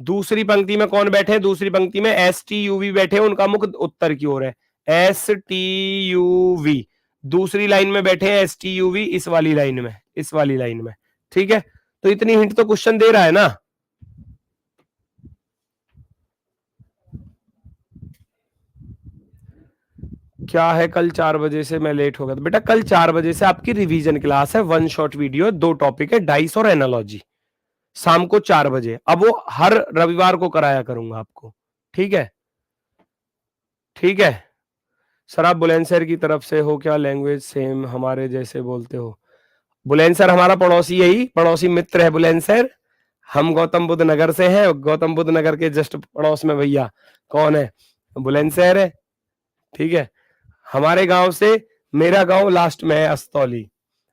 दूसरी पंक्ति में कौन बैठे हैं? दूसरी पंक्ति में एस टी यू वी बैठे हैं, उनका मुख उत्तर की ओर है, एस टी यू वी। दूसरी लाइन में बैठे हैं एस टी यू वी, इस वाली लाइन में, इस वाली लाइन में। ठीक है, तो इतनी हिंट तो क्वेश्चन दे रहा है ना। क्या है, कल 4 बजे से मैं लेट हो गया था बेटा। कल 4 बजे से आपकी रिवीजन क्लास है, 1 शॉट वीडियो, 2 टॉपिक है, डाइस और एनालॉजी, शाम को 4 बजे। अब वो हर रविवार को कराया करूंगा आपको, ठीक है? ठीक है सर, आप बुलंदशहर की तरफ से हो क्या? लैंग्वेज सेम हमारे जैसे बोलते हो? बुलंदशहर हमारा पड़ोसी, यही पड़ोसी मित्र है बुलंदशहर। हम गौतम बुद्ध नगर से हैं, गौतम बुद्ध नगर के जस्ट पड़ोस में भैया कौन है? बुलंदशहर है। ठीक है, हमारे गांव से मेरा गांव लास्ट में है अस्तौली,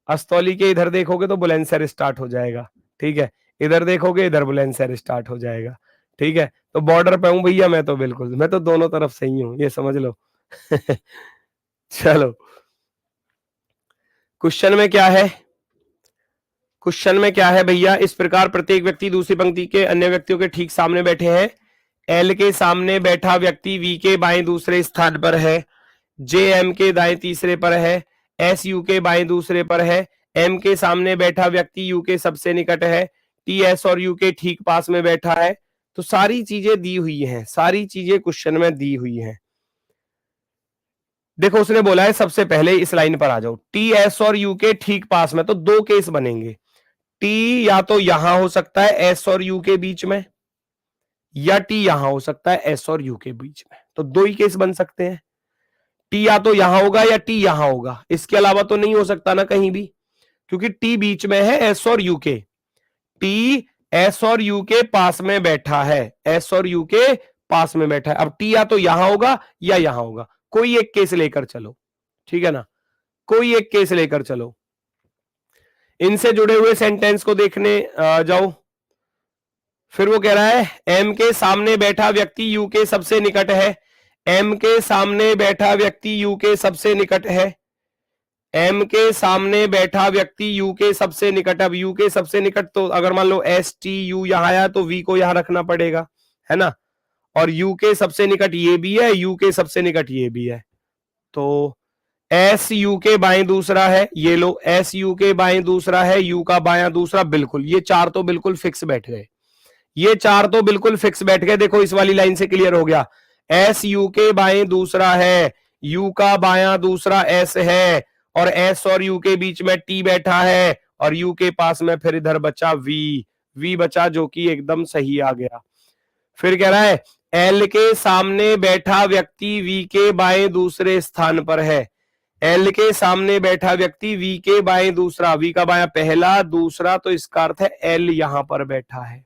अस्तौली के इधर देखोगे तो बुलंदशहर स्टार्ट हो जाएगा। ठीक है, इधर देखोगे इधर बुलंदशहर स्टार्ट हो जाएगा। ठीक है, तो बॉर्डर पे हूं भैया मैं तो, बिल्कुल मैं तो दोनों तरफ से ही हूं, ये समझ लो। चलो, क्वेश्चन में क्या है? क्वेश्चन में क्या है भैया? इस प्रकार प्रत्येक व्यक्ति दूसरी पंक्ति के अन्य व्यक्तियों के ठीक सामने बैठे हैं। एल के सामने बैठा व्यक्ति वी के बाएं दूसरे स्थान पर है, जे एम के दाएं तीसरे पर है, एस यू के बाएं दूसरे पर है, एम के सामने बैठा व्यक्ति यू के सबसे निकट है, टी एस और यू के ठीक पास में बैठा है। तो सारी चीजें दी हुई हैं, सारी चीजें क्वेश्चन में दी हुई हैं। देखो उसने बोला है सबसे पहले इस लाइन पर आ जाओ, टी एस और यू के ठीक पास में, तो 2 केस बनेंगे। टी या तो यहां हो सकता है एस और यू के बीच में, या टी यहां हो सकता है एस और यू के बीच में, तो 2 ही केस बन सकते हैं। टी या तो यहां होगा या टी यहां होगा, इसके अलावा तो नहीं हो सकता ना कहीं भी, क्योंकि टी बीच में है एस और यू के। टी एस और यू के पास में बैठा है, एस और यू के पास में बैठा है। अब टी या तो यहां होगा या यहां होगा, कोई एक केस लेकर चलो, ठीक है ना, कोई एक केस लेकर चलो। इनसे जुड़े हुए सेंटेंस को देखने जाओ। फिर वो कह रहा है एम के सामने बैठा व्यक्ति यू के सबसे निकट है, एम के सामने बैठा व्यक्ति यू के सबसे निकट है, एम के सामने बैठा व्यक्ति यू के सबसे निकट। अब यू के सबसे निकट, तो अगर मान लो एस टी यू यहां आया तो वी को यहां रखना पड़ेगा, है ना, और यू के सबसे निकट ये भी है, यू के सबसे निकट ये भी है, तो एस यू के बाएं दूसरा है, ये लो एस यू के बाएं दूसरा है, यू का बायां दूसरा, बिल्कुल ये 4 तो बिल्कुल फिक्स बैठ गए, ये 4 तो बिल्कुल फिक्स बैठ गए। देखो इस वाली लाइन से क्लियर हो गया, एस यू के बाएं दूसरा है, यू का बायां दूसरा एस है, और एस और यू के बीच में टी बैठा है, और यू के पास में फिर इधर बचा वी, वी बचा जो कि एकदम सही आ गया। फिर कह रहा है एल के सामने बैठा व्यक्ति वी के बाएं दूसरे स्थान पर है, एल के सामने बैठा व्यक्ति वी के बाएं दूसरा, वी का बायां पहला दूसरा, तो इसका अर्थ है एल यहां पर बैठा है।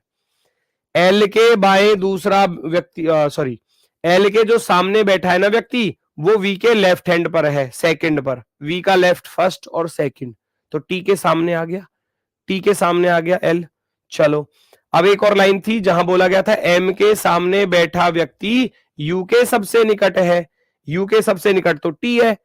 एल के बाएं दूसरा व्यक्ति, सॉरी, एल के जो सामने बैठा है ना व्यक्ति, वो वी के लेफ्ट हैंड पर है, सेकंड पर, वी का लेफ्ट फर्स्ट और सेकंड, तो टी के सामने आ गया, टी के सामने आ गया एल। चलो अब एक और लाइन थी जहां बोला गया था एम के सामने बैठा व्यक्ति यू के सबसे निकट है, यू के सबसे निकट तो टी है,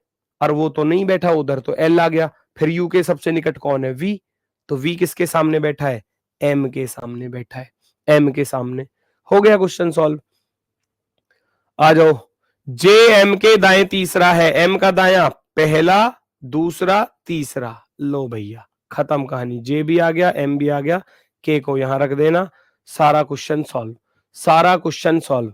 और वो तो नहीं बैठा उधर, तो एल आ गया। फिर यू के सबसे निकट कौन है? वी, तो वी किसके सामने बैठा है? एम के सामने बैठा है, एम के सामने। हो गया क्वेश्चन सॉल्व। आ जाओ, जे एम के दाएं तीसरा है, एम का दाया पहला दूसरा तीसरा, लो भैया खत्म कहानी, जे भी आ गया एम भी आ गया, के को यहां रख देना, सारा क्वेश्चन सॉल्व, सारा क्वेश्चन सॉल्व।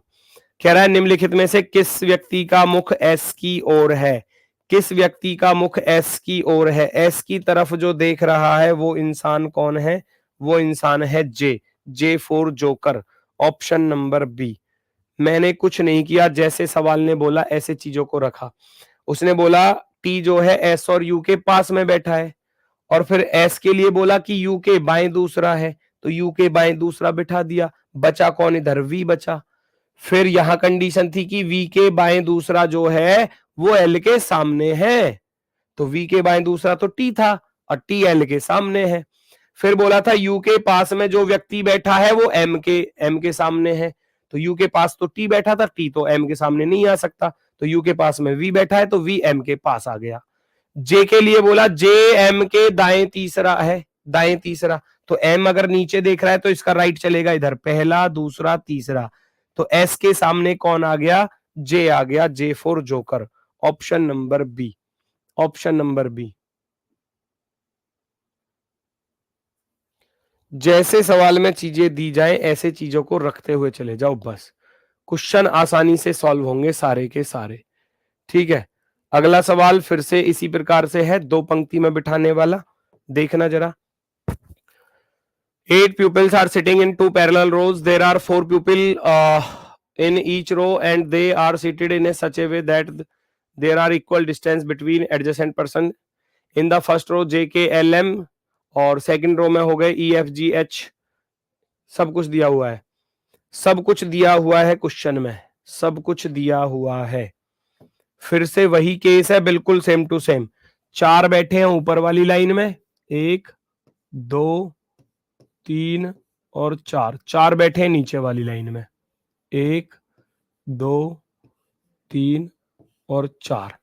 कह रहा है निम्नलिखित में से किस व्यक्ति का मुख एस की ओर है, किस व्यक्ति का मुख एस की ओर है, एस की तरफ जो देख रहा है वो इंसान कौन है? वो इंसान है J, J for joker, option number B. मैंने कुछ नहीं किया, जैसे सवाल ने बोला ऐसे चीजों को रखा। उसने बोला टी जो है एस और यू के पास में बैठा है, और फिर एस के लिए बोला कि यू के बाएं दूसरा है, तो यू के बाएं दूसरा बिठा दिया, बचा कौन इधर, वी बचा। फिर यहां कंडीशन थी कि वी के बाएं दूसरा जो है वो एल के सामने है, तो वी के बाएं दूसरा तो टी था और टी एल के सामने है। फिर बोला था यू के पास में जो व्यक्ति बैठा है वो एम के सामने है, तो यू के पास तो टी बैठा था, टी तो एम के सामने नहीं आ सकता, तो यू के पास में वी बैठा है तो वी एम के पास आ गया। जे के लिए बोला जे एम के दाएं तीसरा है, दाएं तीसरा, तो एम अगर नीचे देख रहा है तो इसका राइट चलेगा इधर, पहला दूसरा तीसरा, तो एस के सामने कौन आ गया, जे आ गया, J for joker, option number B, option number B. जैसे सवाल में चीजें दी जाए ऐसे चीजों को रखते हुए चले जाओ, बस क्वेश्चन आसानी से सॉल्व होंगे सारे के सारे। ठीक है, अगला सवाल फिर से इसी प्रकार से है, दो पंक्ति में बिठाने वाला, देखना जरा। 8 pupils are sitting in 2 parallel rows. There are 4 pupils in each row and they are seated in a such a way that there are equal distance between adjacent person. In the first row J K L M और second row में हो गए E F G H, सब कुछ दिया हुआ है, सब कुछ दिया हुआ है क्वेश्चन में, सब कुछ दिया हुआ है। फिर से वही केस है, बिल्कुल सेम टू सेम। 4 बैठे हैं ऊपर वाली लाइन में, 1 2 3 और 4, 4 बैठे हैं नीचे वाली लाइन में, 1 2 3 और 4।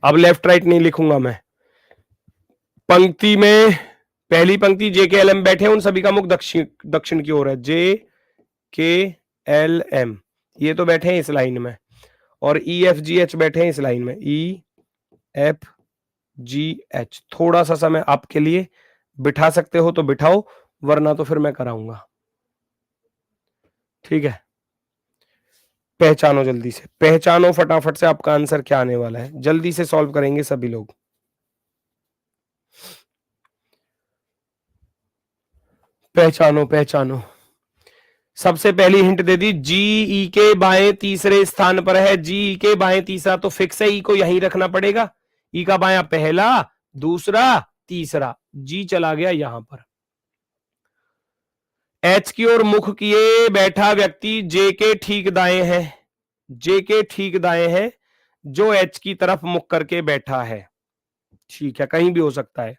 अब लेफ्ट राइट नहीं लिखूंगा मैं, पंक्ति में पहली पंक्ति जे के एल एम बैठे हैं, उन सभी का मुख दक्षिण की ओर है, जे के एल एम ये तो बैठे हैं इस लाइन में, और ई एफ जी एच बैठे हैं इस लाइन में, ई एफ जी एच। थोड़ा सा समय आपके लिए, बिठा सकते हो तो बिठाओ, वरना तो फिर मैं कराऊंगा। ठीक है, पहचानो, जल्दी से पहचानो फटाफट से आपका आंसर क्या आने वाला है, जल्दी से सॉल्व करेंगे सभी लोग। पहचानो पहचानो। सबसे पहली हिंट दे दी, जी ई के बाएं तीसरे स्थान पर है, जी ई के बाएं तीसरा तो फिक्स है, ई को यहीं रखना पड़ेगा, ई का बायां पहला दूसरा तीसरा, जी चला गया यहां पर। एच की ओर मुख किए बैठा व्यक्ति जे के ठीक दाएं है, जे के ठीक दाएं है, जो एच की तरफ मुख करके बैठा है। ठीक है, कहीं भी हो सकता है।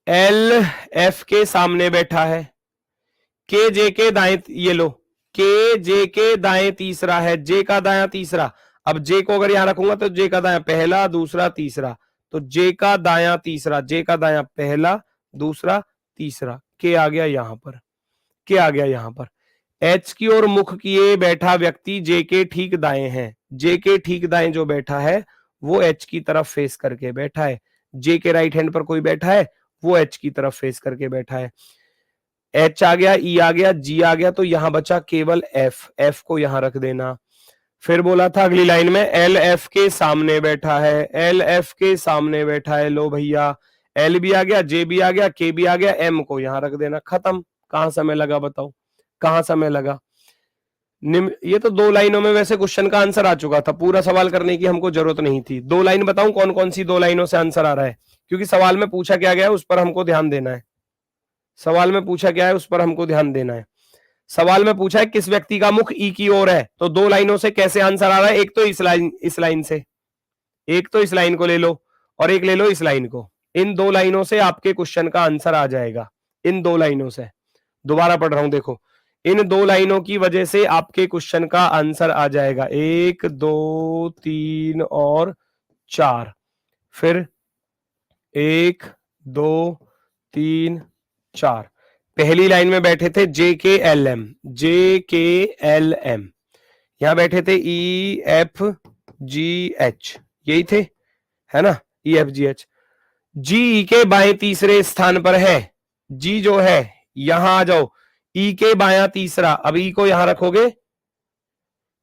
एल एफ के सामने बैठा है, के जे के दाएं, ये लो, के जे के दाएं तीसरा है, जे का दाया तीसरा, अब जे को अगर यहां रखूंगा तो जे का दाया पहला दूसरा तीसरा, तो जे का दाया तीसरा, जे का दाया पहला दूसरा तीसरा, के आ गया यहां पर, के आ गया यहां पर। एच की ओर मुख किए बैठा व्यक्ति जे के ठीक दाएं है, जे के ठीक दाएं जो बैठा है वो एच की तरफ फेस करके बैठा है, जे के राइट हैंड पर कोई बैठा है वो एच की तरफ फेस करके बैठा है। एच आ गया, ई आ गया, जी आ गया, तो यहां बचा केवल एफ, एफ को यहां रख देना। फिर बोला था अगली लाइन में एल एफ के सामने बैठा है, एल एफ के सामने बैठा है, लो भैया एल भी आ गया, जे भी आ गया, के भी आ गया, एम को यहां रख देना, खत्म। कहां समय लगा बताओ, कहां समय लगा। ये तो 2 लाइनों में वैसे क्वेश्चन का आंसर आ चुका था, पूरा सवाल करने की हमको जरूरत नहीं थी। 2 लाइन बताऊं कौन कौन सी 2 लाइनों से आंसर आ रहा है, क्योंकि सवाल में पूछा क्या गया है उस पर हमको ध्यान देना है, सवाल में पूछा क्या है उस पर हमको ध्यान देना है। सवाल में पूछा है किस व्यक्ति का मुख ई की ओर है, तो 2 लाइनों से कैसे आंसर आ रहा है, एक तो इस लाइन से, एक तो इस लाइन को ले लो और एक ले लो इस लाइन को, इन 2 लाइनों से आपके क्वेश्चन का आंसर आ जाएगा, इन 2 लाइनों से। दोबारा पढ़ रहा हूं, देखो इन 2 लाइनों की वजह से आपके क्वेश्चन का आंसर आ जाएगा, 1 2 3 और 4, फिर 1 2 3 4। पहली लाइन में बैठे थे जे के एल एम, जे के एल एम, यहां बैठे थे ई एफ जी एच, यही थे, है ना, ई एफ जी एच। जी ई के बाएं तीसरे स्थान पर है, जी जो है यहां आ जाओ, ई के बायां तीसरा, अब ई को यहां रखोगे,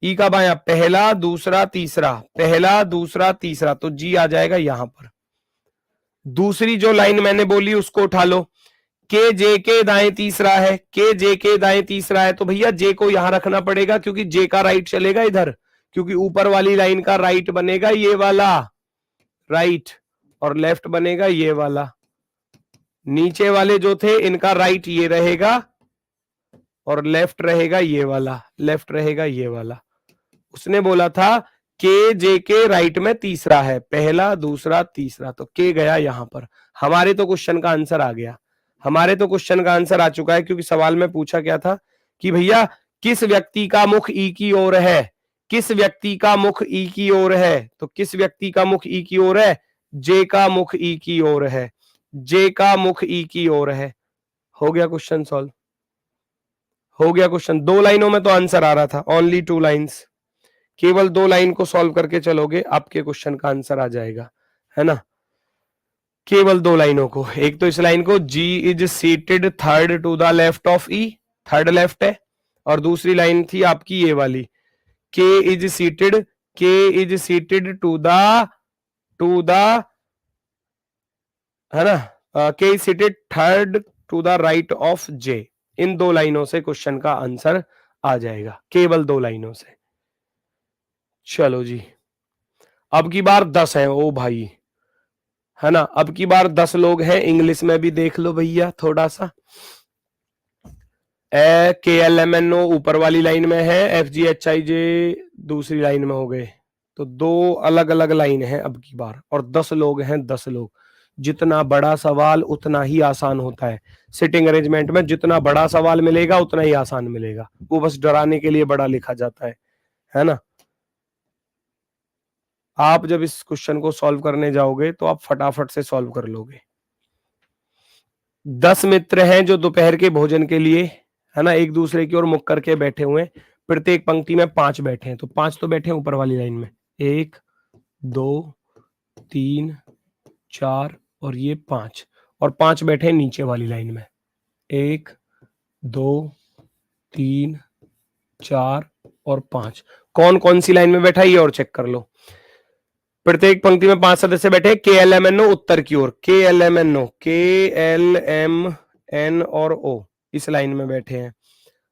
ई का बायां पहला दूसरा तीसरा, पहला दूसरा तीसरा, तो जी आ जाएगा यहां पर। दूसरी जो लाइन मैंने बोली उसको उठा लो, के जे के दाएं तीसरा है, के जे के दाएं तीसरा है, तो भैया जे को यहां रखना पड़ेगा, क्योंकि जे का राइट चलेगा इधर, क्योंकि ऊपर वाली लाइन का राइट बनेगा ये वाला राइट, और लेफ्ट बनेगा ये वाला। नीचे वाले जो थे इनका राइट ये रहेगा और लेफ्ट रहेगा ये वाला, लेफ्ट रहेगा ये वाला। उसने बोला था के जे के राइट में तीसरा है, पहला दूसरा तीसरा, तो के गया यहां पर। हमारे तो क्वेश्चन का आंसर आ गया, हमारे तो क्वेश्चन का आंसर आ चुका है, क्योंकि सवाल में पूछा क्या था कि भैया किस व्यक्ति का मुख ई की ओर है, किस व्यक्ति का मुख ई की ओर है, तो किस व्यक्ति का मुख ई की ओर है, जे का मुख ई की ओर है, जे का मुख ई की ओर है। हो गया क्वेश्चन सॉल्व, हो गया क्वेश्चन। 2 लाइनों में तो आंसर आ रहा था, ओनली 2 लाइन्स। केवल 2 लाइन को सॉल्व करके चलोगे आपके क्वेश्चन का आंसर आ जाएगा, है ना। केवल 2 लाइनों को, एक तो इस लाइन को G is seated third to the left of E, third left है, और दूसरी लाइन थी आपकी ये वाली K is seated, K is seated to the, है ना, K is seated third to the right of J। इन 2 लाइनों से क्वेश्चन का आंसर आ जाएगा, केवल 2 लाइनों से। चलो जी, अब की बार 10 है ओ भाई, है ना, अब की बार 10 लोग हैं। इंग्लिश में भी देख लो भैया थोड़ा सा। ए के एल एम एन ओ ऊपर वाली लाइन में है, एफ जी एच आई जे दूसरी लाइन में हो गए, तो 2 अलग अलग लाइन है अब की बार, और 10 लोग हैं, 10 लोग। जितना बड़ा सवाल उतना ही आसान होता है सिटिंग अरेंजमेंट में, जितना बड़ा सवाल मिलेगा उतना ही आसान मिलेगा, वो बस डराने के लिए बड़ा लिखा जाता है ना। आप जब इस क्वेश्चन को सॉल्व करने जाओगे तो आप फटाफट से सॉल्व कर लोगे। 10 मित्र हैं जो दोपहर के भोजन के लिए, है ना, एक दूसरे की ओर मुख करके बैठे हुए हैं। प्रत्येक पंक्ति में 5 बैठे हैं, तो 5 तो बैठे हैं ऊपर वाली लाइन में, 1 2 3 4 और ये 5, और 5 बैठे हैं नीचे वाली लाइन में, 1 2 3 4 और 5। कौन कौन सी लाइन में बैठा है ये और चेक कर लो। प्रत्येक पंक्ति में 5 सदस्य बैठे, के एल एम एन ओ उत्तर की ओर, के एल एम एन ओ, के एल एम एन और ओ इस लाइन में बैठे हैं,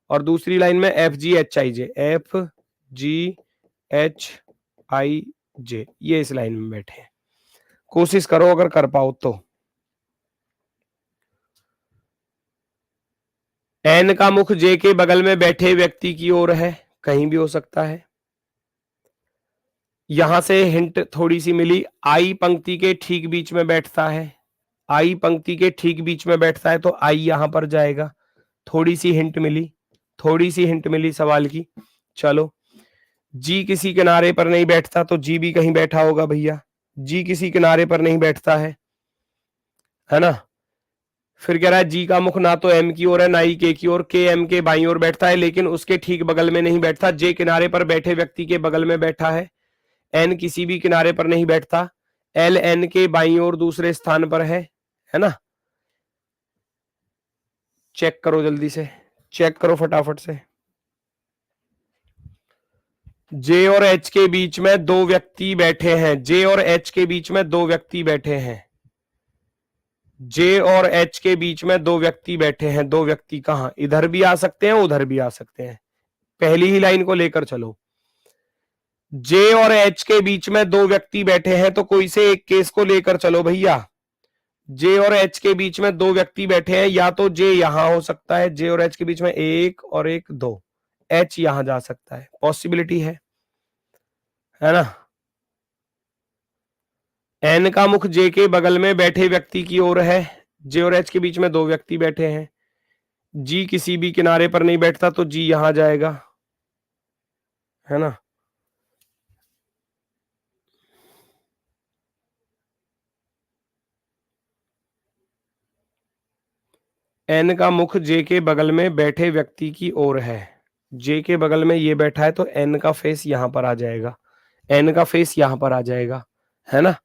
और दूसरी लाइन में F G H I J, F G H I J, ये इस लाइन में बैठे हैं। कोशिश करो अगर कर पाओ तो। एन का मुख जे के बगल में बैठे व्यक्ति की ओर है, कहीं भी हो सकता है। यहां से हिंट थोड़ी सी मिली, आई पंक्ति के ठीक बीच में बैठता है, आई पंक्ति के ठीक बीच में बैठता है, तो आई यहां पर जाएगा। थोड़ी सी हिंट मिली, थोड़ी सी हिंट मिली सवाल की। चलो, जी किसी किनारे पर नहीं बैठता, तो जी भी कहीं बैठा होगा भैया, जी किसी किनारे पर नहीं बैठता है ना। फिर कह रहा है जी का मुख ना तो एम की ओर है ना ही के की ओर, के एम के बाईं ओर बैठता है लेकिन उसके ठीक बगल में नहीं बैठता, जे किनारे पर बैठे व्यक्ति के बगल में बैठा है, एन किसी भी किनारे पर नहीं बैठता, एल एन के बाईं ओर दूसरे स्थान पर है ना। चेक करो जल्दी से, चेक करो फटाफट से। जे और एच के बीच में 2 व्यक्ति बैठे हैं, जे और एच के बीच में 2 व्यक्ति बैठे हैं, जे और एच के बीच में 2 व्यक्ति बैठे हैं। 2 व्यक्ति कहां, इधर भी आ सकते हैं उधर भी आ सकते हैं, पहली ही लाइन को लेकर चलो। जे और एच के बीच में 2 व्यक्ति बैठे हैं, तो कोई से एक केस को लेकर चलो भैया। जे और एच के बीच में 2 व्यक्ति बैठे हैं, या तो जे यहां हो सकता है, जे और एच के बीच में 1 और 1 2, एच यहां जा सकता है, पॉसिबिलिटी है ना। एन का मुख जे के बगल में बैठे व्यक्ति की ओर है, जे और एच के बीच में 2 व्यक्ति बैठे हैं, जी किसी भी किनारे पर नहीं बैठता, तो जी यहां जाएगा, है ना। एन का मुख जे के बगल में बैठे व्यक्ति की ओर है, जे के बगल में ये बैठा है, तो एन का फेस यहां पर आ जाएगा, एन का फेस यहां पर आ जाएगा, है ना।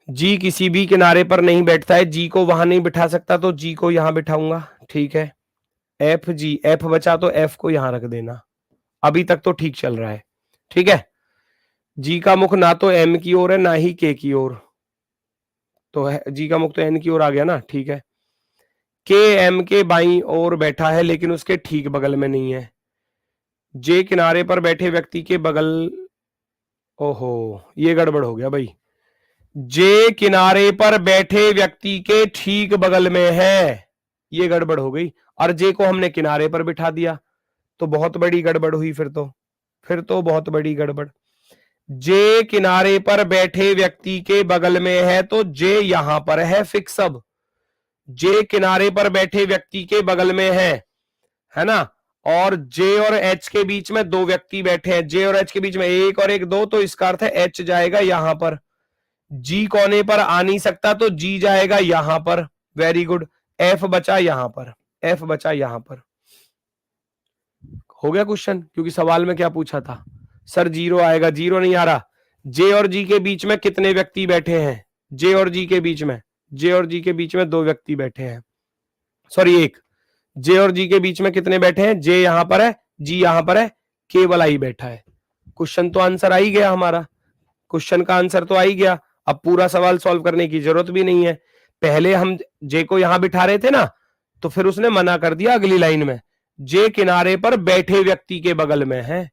जी किसी भी किनारे पर नहीं बैठता है, जी को वहां नहीं बिठा सकता, तो जी को यहां बिठाऊंगा, ठीक है। एफ जी, एफ बचा तो एफ को यहां रख देना, अभी तक तो ठीक चल रहा है, ठीक है। जी का मुख ना तो एम की ओर है ना ही के की ओर, तो जी का मुख तो एन की ओर आ गया ना, ठीक है। के एम के बाईं ओर बैठा है लेकिन उसके ठीक बगल में नहीं है, जे किनारे पर बैठे व्यक्ति के बगल, ओहो ये गड़बड़ हो गया भाई, जे किनारे पर बैठे व्यक्ति के ठीक बगल में है, ये गड़बड़ हो गई। और जे को हमने किनारे पर बिठा दिया तो बहुत बड़ी गड़बड़ हुई। फिर तो बहुत बड़ी गड़बड़। जे किनारे पर बैठे व्यक्ति के बगल में है तो जे यहां पर है फिक्स। अब जे किनारे पर बैठे व्यक्ति के बगल में है ना, और जे और एच के बीच में दो व्यक्ति बैठे हैं, जे और एच के बीच में एक और एक दो, तो इसका अर्थ है एच जाएगा यहां पर। जी कोने पर आ नहीं सकता तो जी जाएगा यहां पर। Very good. एफ बचा यहां पर, एफ बचा यहां पर। हो गया क्वेश्चन, क्योंकि सवाल में क्या पूछा था सर, जीरो आएगा, जीरो नहीं आ रहा। जे और जी के बीच में कितने व्यक्ति बैठे हैं, जे और जी के बीच में, जे और जी के बीच में दो व्यक्ति बैठे हैं, सॉरी एक। जे और जी के बीच में कितने बैठे हैं, जे यहां पर है, जी यहां पर है, केवल आई बैठा है। क्वेश्चन तो आंसर आ ही गया हमारा, क्वेश्चन का आंसर तो आ ही गया। अब पूरा सवाल सॉल्व करने की जरूरत भी नहीं है। पहले हम जे को यहां बिठा रहे थे ना, तो फिर उसने मना कर दिया अगली लाइन में, जे किनारे पर बैठे व्यक्ति के बगल में है।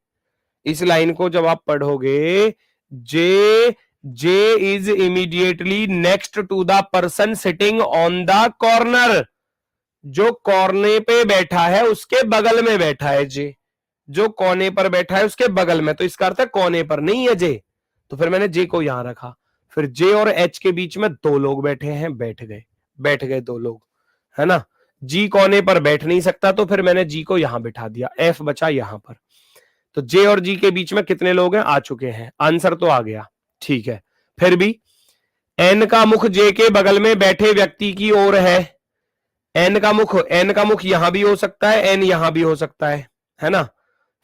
इस लाइन को जब आप पढ़ोगे, J J is immediately next to the person sitting on the corner, जो कोने पे बैठा है उसके बगल में बैठा है जे, जो कोने पर बैठा है उसके बगल में, तो इसका अर्थ है कोने पर नहीं है जे, तो फिर मैंने जे को यहां रखा। फिर जे और एच के बीच में दो लोग बैठे हैं, बैठ गए दो लोग, है ना। जी कोने पर बैठ नहीं सकता तो फिर मैंने जी को यहां बिठा दिया, एफ बचा यहां पर। तो जे और जी के बीच में कितने लोग हैं, आ चुके हैं, आंसर तो आ गया, ठीक है। फिर भी एन का मुख जे के बगल में बैठे व्यक्ति की ओर है, एन का मुख यहां भी हो सकता है, एन यहां भी हो सकता है ना।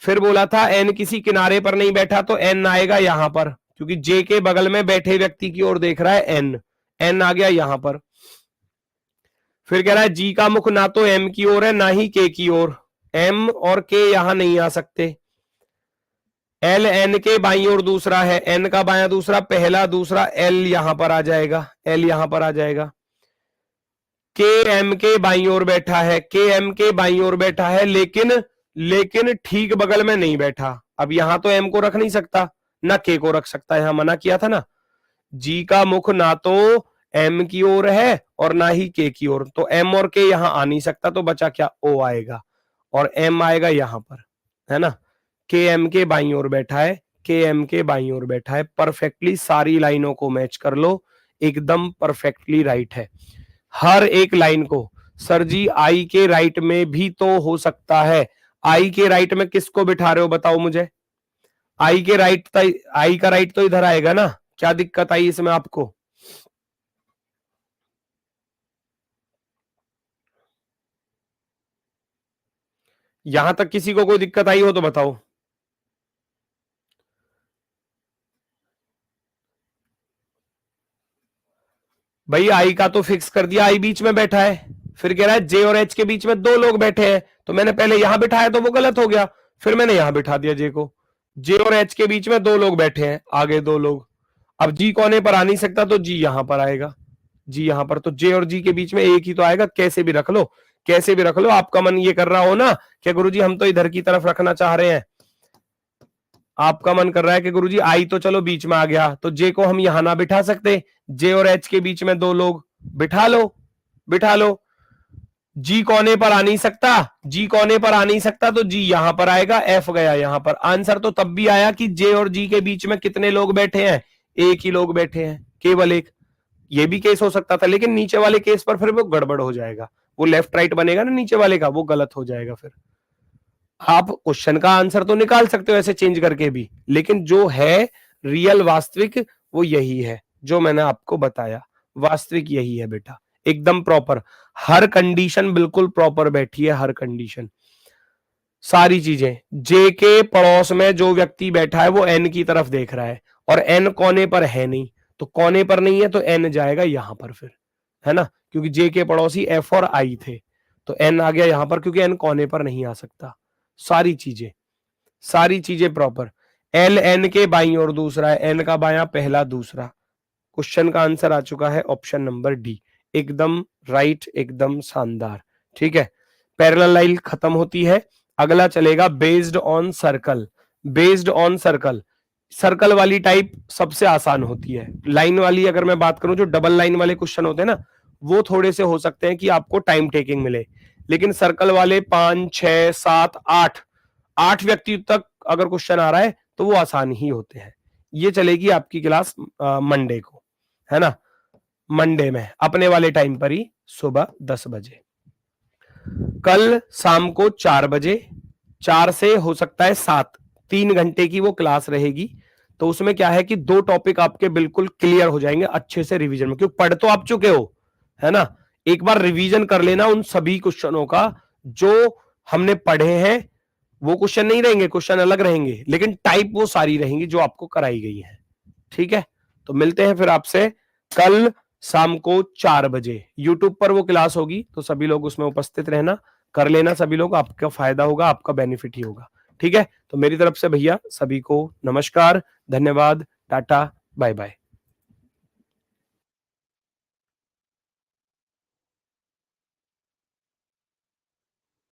फिर बोला था एन किसी किनारे पर नहीं बैठा तो एन आएगा यहां पर, क्योंकि जे के बगल में बैठे व्यक्ति की ओर देख रहा है एन, एन आ गया यहां पर। फिर कह रहा है जी का मुख ना तो एम की ओर है ना ही के की ओर, एम और के यहां नहीं आ सकते। एल एन के बाईं ओर दूसरा है, एन का बायां दूसरा पहला, दूसरा एल यहां पर आ जाएगा, एल यहां पर आ जाएगा। के एम के बाईं ओर बैठा है, के एम के बाईं ओर बैठा है, लेकिन ठीक बगल में नहीं बैठा। अब यहां तो एम को रख नहीं सकता, ना के को रख सकता, यहां मना किया था ना। जी का मुख ना तो एम की ओर है और ना ही के की ओर, तो एम और के यहां आ नहीं सकता, तो बचा क्या, ओ आएगा, और एम आएगा यहां पर, है ना। के एम के बाईं ओर बैठा है, के एम के बाईं ओर बैठा है। परफेक्टली सारी लाइनों को मैच कर लो, एकदम परफेक्टली राइट है हर एक लाइन को। सर जी आई के राइट में भी तो हो सकता है, आई के राइट में किसको बिठा रहे हो बताओ मुझे, आई के राइट, आई का राइट तो इधर आएगा ना, क्या दिक्कत आई इसमें आपको। यहां तक किसी को कोई दिक्कत आई हो तो बताओ। भाई आई का तो फिक्स कर दिया, आई बीच में बैठा है। फिर कह रहा है जे और एच के बीच में दो लोग बैठे हैं, तो मैंने पहले यहां बिठाया तो वो गलत हो गया, फिर मैंने यहां बिठा दिया जे को। जे और एच के बीच में दो लोग बैठे हैं, आगे दो लोग। अब जी कोने पर आ नहीं सकता तो जी यहां पर आएगा, जी यहां पर, तो जे और जी के बीच में एक ही तो आएगा, कैसे भी रख लो, कैसे भी रख लो। आपका मन ये कर रहा हो ना कि गुरुजी हम तो इधर की तरफ रखना चाह रहे हैं, आपका मन कर रहा है कि गुरुजी आई तो चलो बीच में आ गया, तो जे को हम यहां ना बिठा सकते, जे और एच के बीच में दो लोग, बिठा लो, बिठा लो। जी कोने पर आ नहीं सकता, जी कोने पर आ नहीं सकता तो जी यहां पर आएगा, एफ गया यहां पर। आंसर तो तब भी आया कि जे और जी के बीच में कितने लोग बैठे हैं, एक ही लोग बैठे हैं, केवल एक। ये भी केस हो सकता था, लेकिन नीचे वाले केस पर फिर वो गड़बड़ हो जाएगा, वो लेफ्ट राइट बनेगा ना नीचे वाले का, वो गलत हो जाएगा। फिर आप क्वेश्चन का आंसर तो निकाल सकते हो ऐसे चेंज करके भी, लेकिन जो है रियल वास्तविक वो यही है जो मैंने आपको बताया, वास्तविक यही है बेटा, एकदम प्रॉपर। हर कंडीशन बिल्कुल प्रॉपर बैठी है, हर कंडीशन, सारी चीजें। जे के पड़ोस में जो व्यक्ति बैठा है वो एन की तरफ देख रहा है, और एन कोने पर है नहीं, तो कोने पर नहीं है तो एन जाएगा यहां पर फिर, है ना, क्योंकि जे के पड़ोसी एफ और आई थे, तो एन आ गया यहां पर, क्योंकि एन कोने पर नहीं आ सकता। सारी चीजें, सारी चीजें प्रॉपर। एल एन के बाईं ओर दूसरा है, एन का बायां पहला दूसरा। क्वेश्चन का आंसर आ चुका है ऑप्शन नंबर डी, एकदम राइट, एकदम शानदार। ठीक है, पैरेलल लाइन खत्म होती है, अगला चलेगा based on circle. Based on circle, circle वाली टाइप सबसे आसान होती है। लाइन वाली अगर मैं बात करूं, जो डबल लाइन वाले क्वेश्चन होते हैं ना, वो थोड़े से हो सकते हैं कि आपको टाइम टेकिंग मिले, लेकिन सर्कल वाले 5, 6, 7, 8 व्यक्ति तक अगर क्वेश्चन आ रहा है तो वो आसान ही होते हैं। ये चलेगी आपकी क्लास मंडे को, है ना, मंडे में अपने वाले टाइम पर ही सुबह 10 बजे। कल शाम को 4 बजे, 4 से हो सकता है 7, 3 घंटे की वो क्लास रहेगी। तो उसमें क्या है कि 2 टॉपिक आपके बिल्कुल क्लियर हो जाएंगे अच्छे से रिवीजन में, क्योंकि पढ़ तो आप चुके हो, है ना। एक बार रिवीजन कर लेना उन सभी क्वेश्चनों का जो हमने पढ़े हैं। वो क्वेश्चन नहीं रहेंगे, क्वेश्चन अलग रहेंगे, लेकिन टाइप वो सारी रहेंगी जो आपको कराई गई है। ठीक है, तो मिलते हैं फिर आपसे कल शाम को 4 बजे। यूट्यूब पर वो क्लास होगी, तो सभी लोग उसमें उपस्थित रहना, कर लेना सभी लोग, आपका फायदा होगा, आपका बेनिफिट ही होगा। ठीक है, तो मेरी तरफ से भैया सभी को नमस्कार, धन्यवाद, टाटा, बाय बाय।